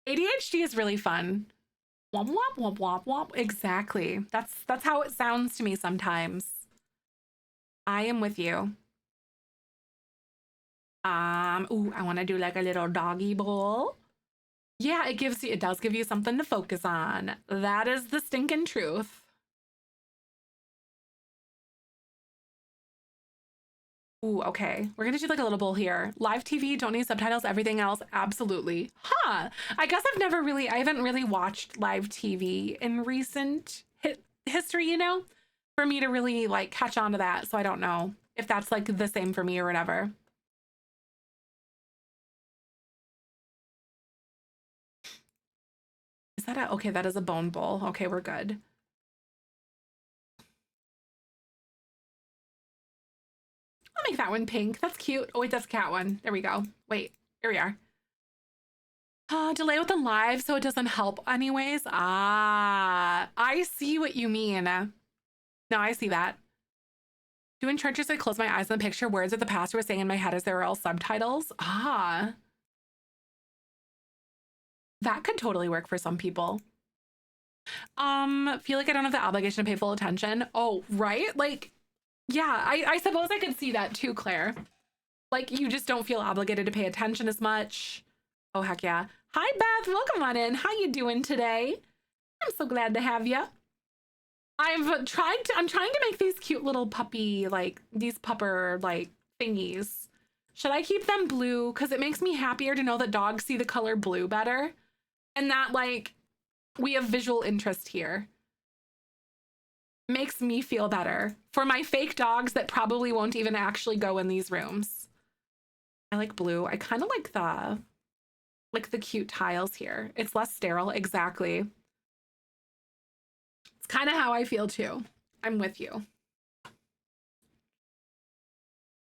ADHD is really fun. Womp womp womp womp womp. Exactly. That's how it sounds to me sometimes. I am with you. Ooh, I want to do like a little doggy bowl. Yeah, it does give you something to focus on. That is the stinking truth. Ooh, okay. We're gonna do like a little bowl here. Live TV, don't need subtitles, everything else, absolutely. Huh. I haven't really watched live TV in recent history, you know, for me to really like catch on to that. So I don't know if that's like the same for me or whatever. Is that okay, that is a bone bowl. Okay, we're good. I'll make that one pink. That's cute. Oh wait, that's a cat one. There we go. Wait, here we are. Delay with the live so it doesn't help anyways. I see what you mean. No, I see that. Doing churches, I close my eyes in the picture. Words that the pastor was saying in my head as they were all subtitles. That could totally work for some people. Feel like I don't have the obligation to pay full attention. Oh, right? Like, yeah, I suppose I could see that too, Claire. Like, you just don't feel obligated to pay attention as much. Oh, heck yeah. Hi, Beth. Welcome on in. How you doing today? I'm so glad to have you. I'm trying to make these cute little puppy, like, these pupper, like, thingies. Should I keep them blue? Because it makes me happier to know that dogs see the color blue better. And that, like, we have visual interest here. Makes me feel better for my fake dogs that probably won't even actually go in these rooms. I like blue. I kind of like the cute tiles here. It's less sterile. Exactly. It's kind of how I feel too. I'm with you.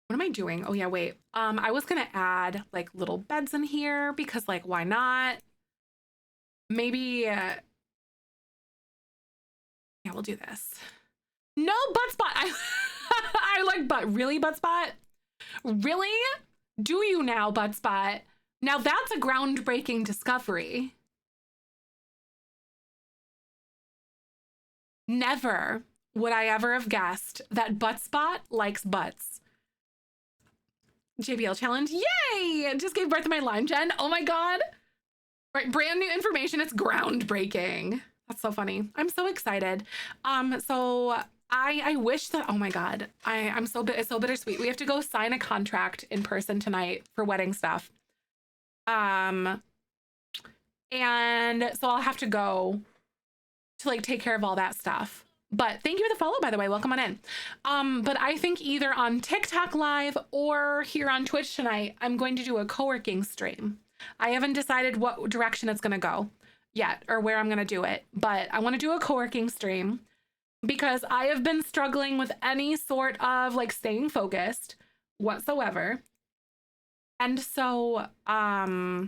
What am I doing? Oh yeah, wait. I was gonna add like little beds in here because like why not? Maybe yeah, we'll do this. No butt spot. I like butt. Really, butt spot? Really? Do you now, butt spot? Now that's a groundbreaking discovery. Never would I ever have guessed that butt spot likes butts. JBL challenge. Yay! Just gave birth to my line gen. Oh my God. Right, brand new information. It's groundbreaking. That's so funny. I'm so excited. So I wish that, oh my God, it's so bittersweet. We have to go sign a contract in person tonight for wedding stuff. And so I'll have to go to like take care of all that stuff. But thank you for the follow, by the way. Welcome on in. But I think either on TikTok live or here on Twitch tonight, I'm going to do a co-working stream. I haven't decided what direction it's going to go yet or where I'm going to do it, but I want to do a co-working stream because I have been struggling with any sort of like staying focused whatsoever. And so I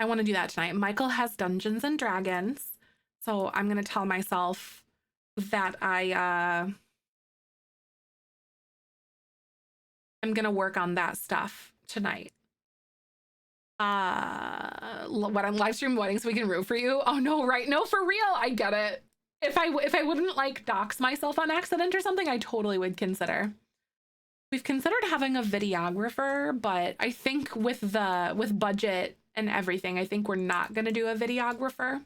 want to do that tonight. Michael has Dungeons and Dragons. So I'm going to tell myself that I'm going to work on that stuff tonight. What I'm live stream wedding so we can root for you. Oh no, right? No, for real. I get it. If I wouldn't like dox myself on accident or something, I totally would consider. We've considered having a videographer, but I think with budget and everything, I think we're not going to do a videographer.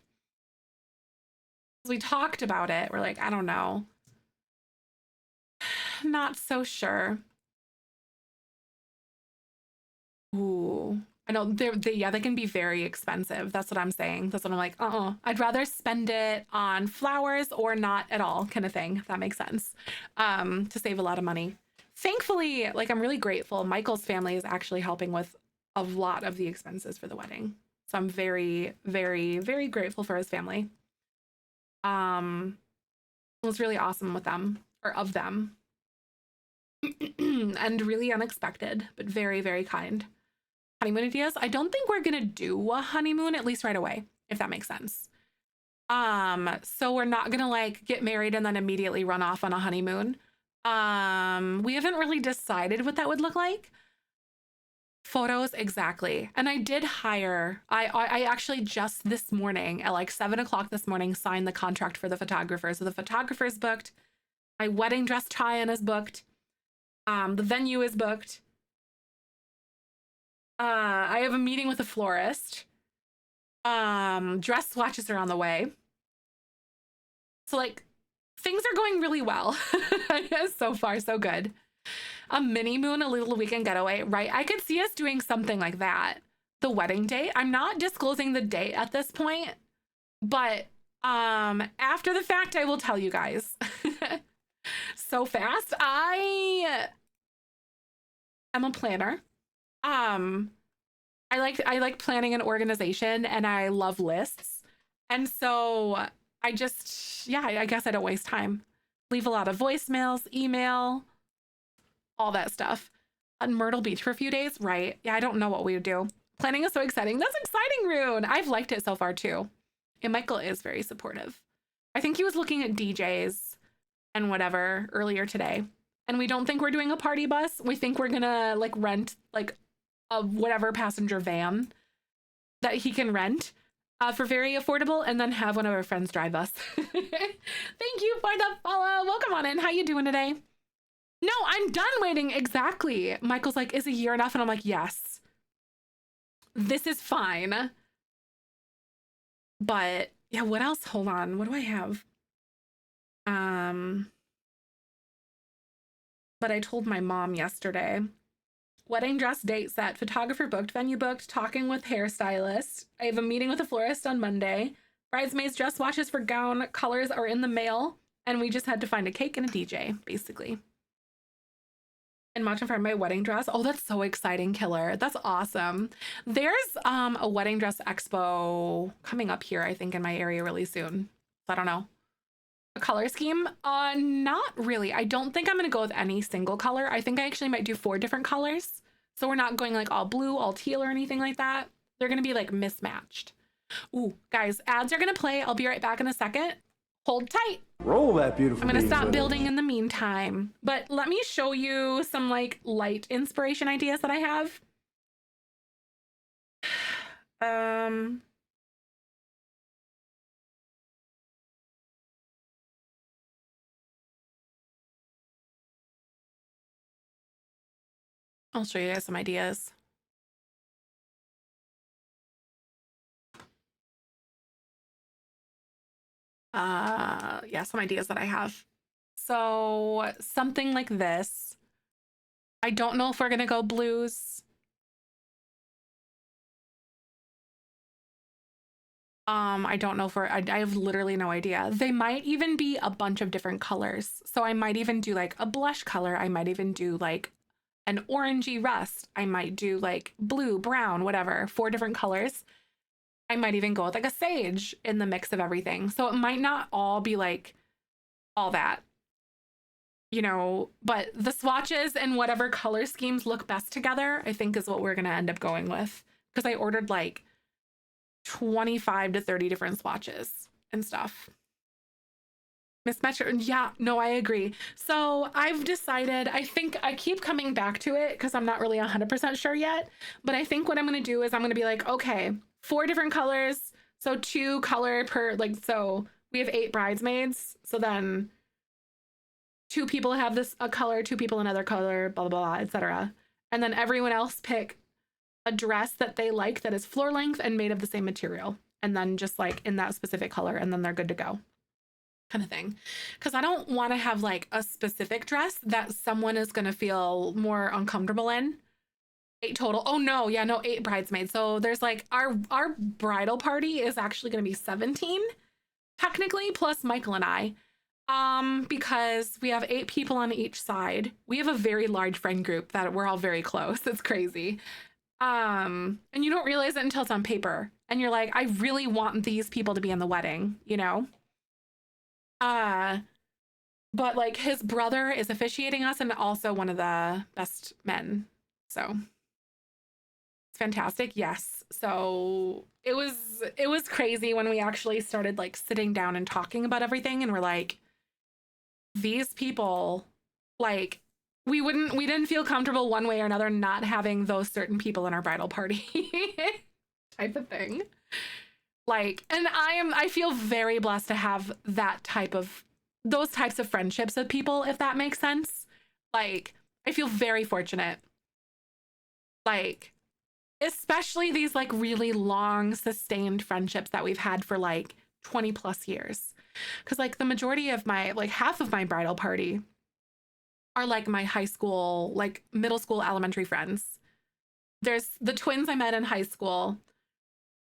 We talked about it. We're like, I don't know. Not so sure. Ooh. I know they can be very expensive. That's what I'm saying. That's what I'm like, I'd rather spend it on flowers or not at all kind of thing, if that makes sense. To save a lot of money. Thankfully, like I'm really grateful. Michael's family is actually helping with a lot of the expenses for the wedding. So I'm very, very, very grateful for his family. It was really awesome with them or of them. And really unexpected, but very, very kind. Honeymoon ideas. I don't think we're gonna do a honeymoon, at least right away, if that makes sense. So we're not gonna like get married and then immediately run off on a honeymoon. We haven't really decided what that would look like. Photos, exactly. And I did hire, I actually just this morning at like 7 o'clock this morning signed the contract for the photographer. So the photographer's booked. My wedding dress tie-in is booked. The venue is booked. I have a meeting with a florist. Dress swatches are on the way. So like things are going really well. So far, so good. A mini moon, a little weekend getaway, right? I could see us doing something like that. The wedding date. I'm not disclosing the date at this point, but after the fact, I will tell you guys. So fast. I am a planner. I like planning and organization, and I love lists. And so I just, yeah, I guess I don't waste time. Leave a lot of voicemails, email, all that stuff. On Myrtle Beach for a few days, right? Yeah, I don't know what we would do. Planning is so exciting. That's exciting, Rune. I've liked it so far too. And Michael is very supportive. I think he was looking at DJs and whatever earlier today. And we don't think we're doing a party bus. We think we're gonna like rent like a whatever passenger van that he can rent. for very affordable, and then have one of our friends drive us. Thank you for the follow. Welcome on in. How you doing today? No, I'm done waiting. Exactly. Michael's like, is a year enough? And I'm like, yes. This is fine. But yeah, what else? Hold on. What do I have? But I told my mom yesterday. Wedding dress date set, photographer booked, venue booked, talking with hairstylist. I have a meeting with a florist on Monday. Bridesmaids dress watches for gown colors are in the mail. And we just had to find a cake and a DJ, basically. And watching for my wedding dress. Oh, that's so exciting, Killer. That's awesome. There's a wedding dress expo coming up here, I think, in my area really soon. So I don't know. A color scheme? Not really. I don't think I'm going to go with any single color. I think I actually might do 4 different colors. So we're not going like all blue, all teal or anything like that. They're going to be like mismatched. Ooh, guys, ads are going to play. I'll be right back in a second. Hold tight. Roll that beautiful. I'm going to stop footage. building in the meantime. But let me show you some like light inspiration ideas that I have. I'll show you guys some ideas. Yeah, some ideas that I have. So something like this. I don't know if we're gonna go blues. I don't know if I have literally no idea. They might even be a bunch of different colors. So I might even do like a blush color. I might even do like an orangey rust. I might do like blue, brown, whatever, 4 different colors. I might even go with like a sage in the mix of everything. So it might not all be like all that, you know, but the swatches and whatever color schemes look best together, I think is what we're going to end up going with. Because I ordered like 25 to 30 different swatches and stuff. Mismatch. Yeah, no, I agree. So I've decided, I think I keep coming back to it because I'm not really 100% sure yet. But I think what I'm going to do is I'm going to be like, okay, 4 different colors. So 2 color per, like, so we have 8 bridesmaids. So then 2 people have this a color, 2 people another color, blah, blah, blah, etc. And then everyone else pick a dress that they like that is floor length and made of the same material. And then just like in that specific color, and then they're good to go. Kind of thing. Because I don't want to have like a specific dress that someone is going to feel more uncomfortable in. 8 total. Oh no, yeah, no, 8 bridesmaids. So there's like our bridal party is actually going to be 17 technically, plus Michael and I. Because we have 8 people on each side. We have a very large friend group that we're all very close. It's crazy. And you don't realize it until it's on paper. And you're like, I really want these people to be in the wedding, you know? But like his brother is officiating us and also one of the best men. So it's fantastic. Yes. So it was crazy when we actually started like sitting down and talking about everything, and we're like, these people, like, we didn't feel comfortable one way or another not having those certain people in our bridal party type of thing. Like, and I feel very blessed to have those types of friendships with people, if that makes sense. Like, I feel very fortunate. Like, especially these like really long sustained friendships that we've had for like 20 plus years. Cause like the majority of like half of my bridal party are like my high school, like middle school, elementary friends. There's the twins I met in high school.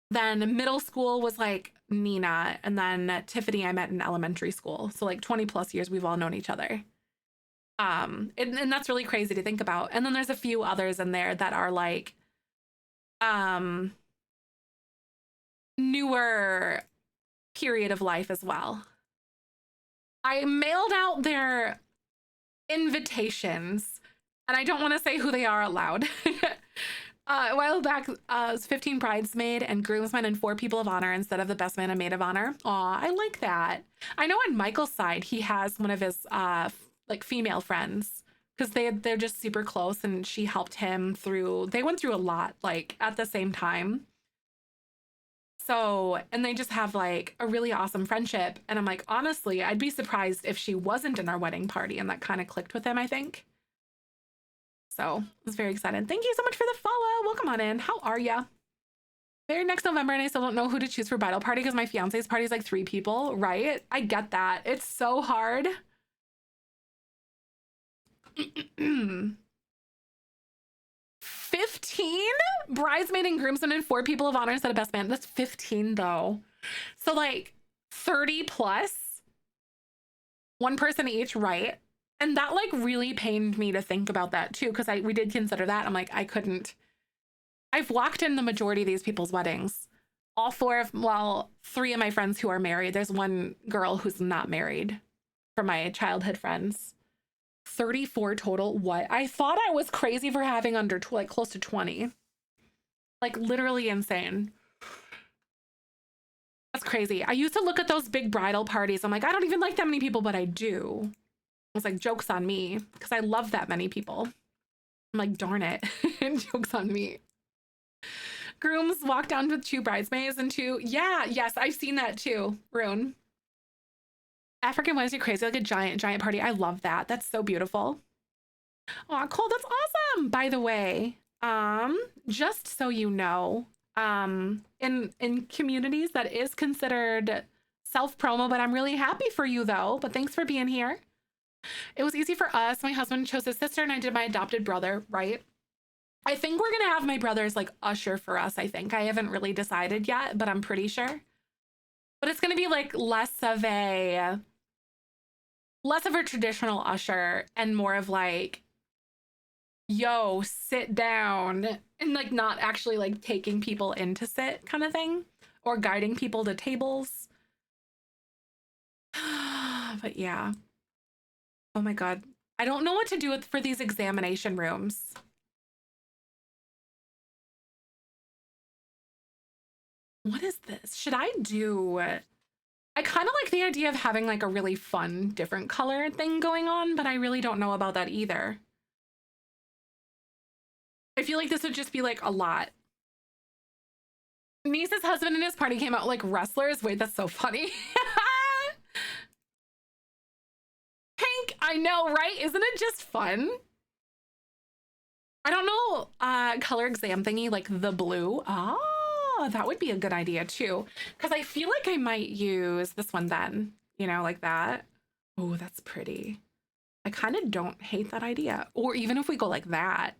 Then middle school was like Nina, and then Tiffany I met in elementary school. So like 20 plus years we've all known each other. And that's really crazy to think about. And then there's a few others in there that are like newer period of life as well. I mailed out their invitations, and I don't want to say who they are out loud. A while back, it was 15 bridesmaid and groomsmen and 4 people of honor instead of the best man and maid of honor. Aw, I like that. I know on Michael's side, he has one of his like female friends, because they're just super close, and she helped him through. They went through a lot, like at the same time. So, and they just have like a really awesome friendship. And I'm like, honestly, I'd be surprised if she wasn't in our wedding party, and that kind of clicked with him, I think. So I was very excited. Thank you so much for the follow. Welcome on in. How are ya? Very next November, and I still don't know who to choose for bridal party because my fiance's party is like 3 people, right? I get that. It's so hard. 15 bridesmaid and groomsmen and 4 people of honor instead of best man. That's 15 though. So like 30 plus, 1 person each, right? And that like really pained me to think about that too, because we did consider that. I'm like, I couldn't. I've walked in the majority of these people's weddings. All 3 of my friends who are married. There's 1 girl who's not married from my childhood friends. 34 total. What? I thought I was crazy for having under like close to 20. Like literally insane. That's crazy. I used to look at those big bridal parties. I'm like, I don't even like that many people, but I do. I was like, joke's on me, because I love that many people. I'm like, darn it. Joke's on me. Grooms walk down with 2 bridesmaids and 2. Yeah, yes, I've seen that too, Rune. African weddings are crazy, like a giant party. I love that. That's so beautiful. Oh, Cole, that's awesome. By the way, just so you know, in communities that is considered self-promo, but I'm really happy for you though. But thanks for being here. It was easy for us. My husband chose his sister and I did my adopted brother, right? I think we're gonna have my brother's like usher for us. I think I haven't really decided yet, but I'm pretty sure. But it's gonna be like less of a traditional usher and more of like, yo, sit down, and like not actually like taking people in to sit kind of thing, or guiding people to tables. But yeah. Oh my God. I don't know what to do for these examination rooms. What is this? Should I do... I kind of like the idea of having like a really fun, different color thing going on, but I really don't know about that either. I feel like this would just be like a lot. Niece's husband and his party came out like wrestlers. Wait, that's so funny. Pink, I know, right? Isn't it just fun? I don't know, color exam thingy, like the blue. Oh, that would be a good idea too. Because I feel like I might use this one then, you know, like that. Oh, that's pretty. I kind of don't hate that idea. Or even if we go like that,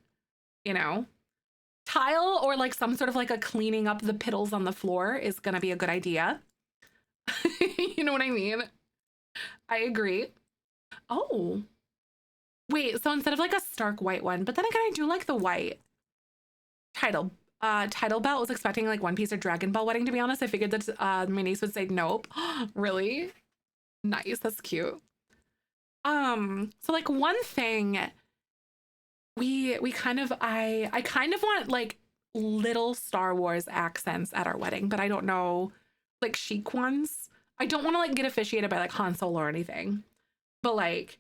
you know, tile or like some sort of like a cleaning up the piddles on the floor is going to be a good idea. You know what I mean? I agree. Oh, wait, so instead of like a stark white one, but then again, I do like the white title. Title belt. Was expecting like One Piece or Dragon Ball wedding, to be honest. I figured that my niece would say nope. Really? Nice, that's cute. So like one thing we kind of I kind of want like little Star Wars accents at our wedding, but I don't know, like chic ones. I don't want to like get officiated by like Han Solo or anything, but like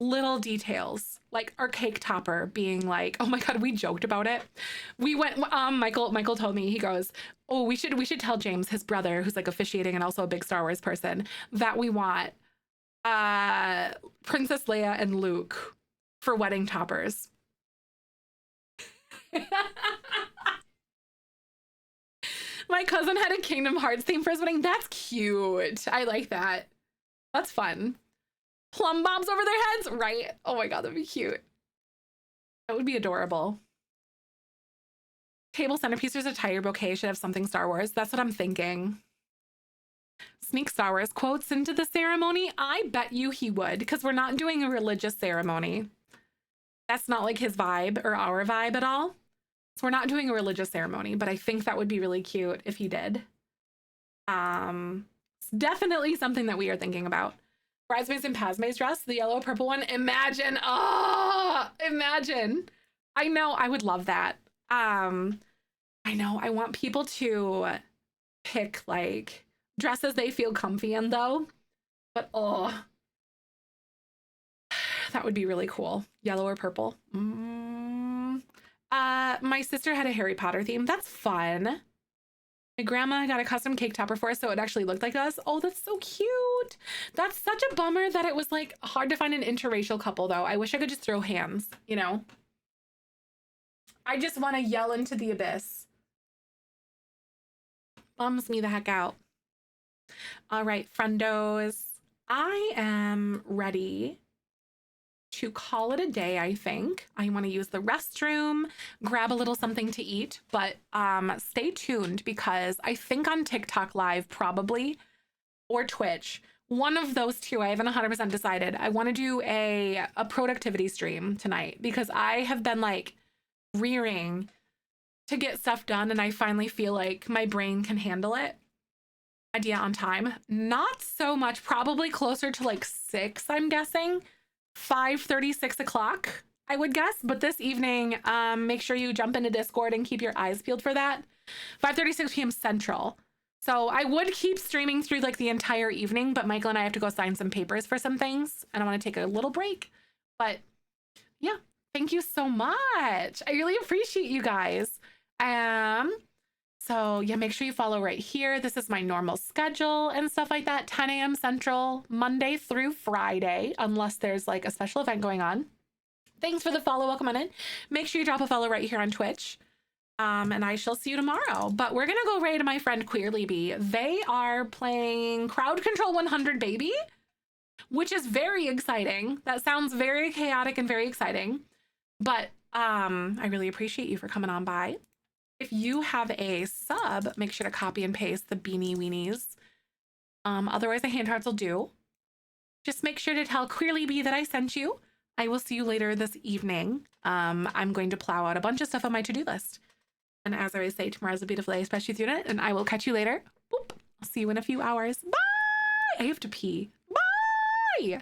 little details, like our cake topper being like, oh my God, we joked about it. We went, Michael told me, he goes, oh, we should tell James, his brother, who's like officiating and also a big Star Wars person, that we want Princess Leia and Luke for wedding toppers. My cousin had a Kingdom Hearts theme for his wedding. That's cute. I like that. That's fun. Plum bombs over their heads, right? Oh my God, that'd be cute. That would be adorable. Table centerpiece, there's a tire bouquet, should have something Star Wars. That's what I'm thinking. Sneak Star Wars quotes into the ceremony. I bet you he would, because we're not doing a religious ceremony. That's not like his vibe or our vibe at all. So we're not doing a religious ceremony, but I think that would be really cute if he did. It's definitely something that we are thinking about. Bridesmaids and Padme's dress, the yellow purple one. Imagine, imagine. I know, I would love that. I know, I want people to pick like dresses they feel comfy in though. But that would be really cool. Yellow or purple. My sister had a Harry Potter theme. That's fun. My grandma got a custom cake topper for us, so it actually looked like us. Oh, that's so cute. That's such a bummer that it was like hard to find an interracial couple though. I wish I could just throw hands, you know? I just want to yell into the abyss. Bums me the heck out. All right, friendos. I am ready to call it a day, I think. I want to use the restroom, grab a little something to eat, but stay tuned because I think on TikTok Live probably, or Twitch, one of those two, I haven't 100% decided. I want to do a productivity stream tonight because I have been like rearing to get stuff done and I finally feel like my brain can handle it. Idea on time. Not so much, probably closer to like 6, I'm guessing. 5:30, 6 o'clock, I would guess. But this evening, make sure you jump into Discord and keep your eyes peeled for that. 5:30, 6 p.m. Central. So I would keep streaming through like the entire evening, but Michael and I have to go sign some papers for some things, and I want to take a little break. But yeah, thank you so much. I really appreciate you guys. So yeah, make sure you follow right here. This is my normal schedule and stuff like that. 10 a.m. Central, Monday through Friday, unless there's like a special event going on. Thanks for the follow. Welcome on in. Make sure you drop a follow right here on Twitch. And I shall see you tomorrow. But we're gonna go right to my friend Queerly Bee. They are playing Crowd Control 100 Baby, which is very exciting. That sounds very chaotic and very exciting. But I really appreciate you for coming on by. If you have a sub, make sure to copy and paste the beanie weenies. Otherwise, the hand hearts will do. Just make sure to tell Queerly Bee that I sent you. I will see you later this evening. I'm going to plow out a bunch of stuff on my to-do list. And as I always say, tomorrow's a beautiful day, especially with unit, and I will catch you later. Boop. I'll see you in a few hours. Bye! I have to pee. Bye!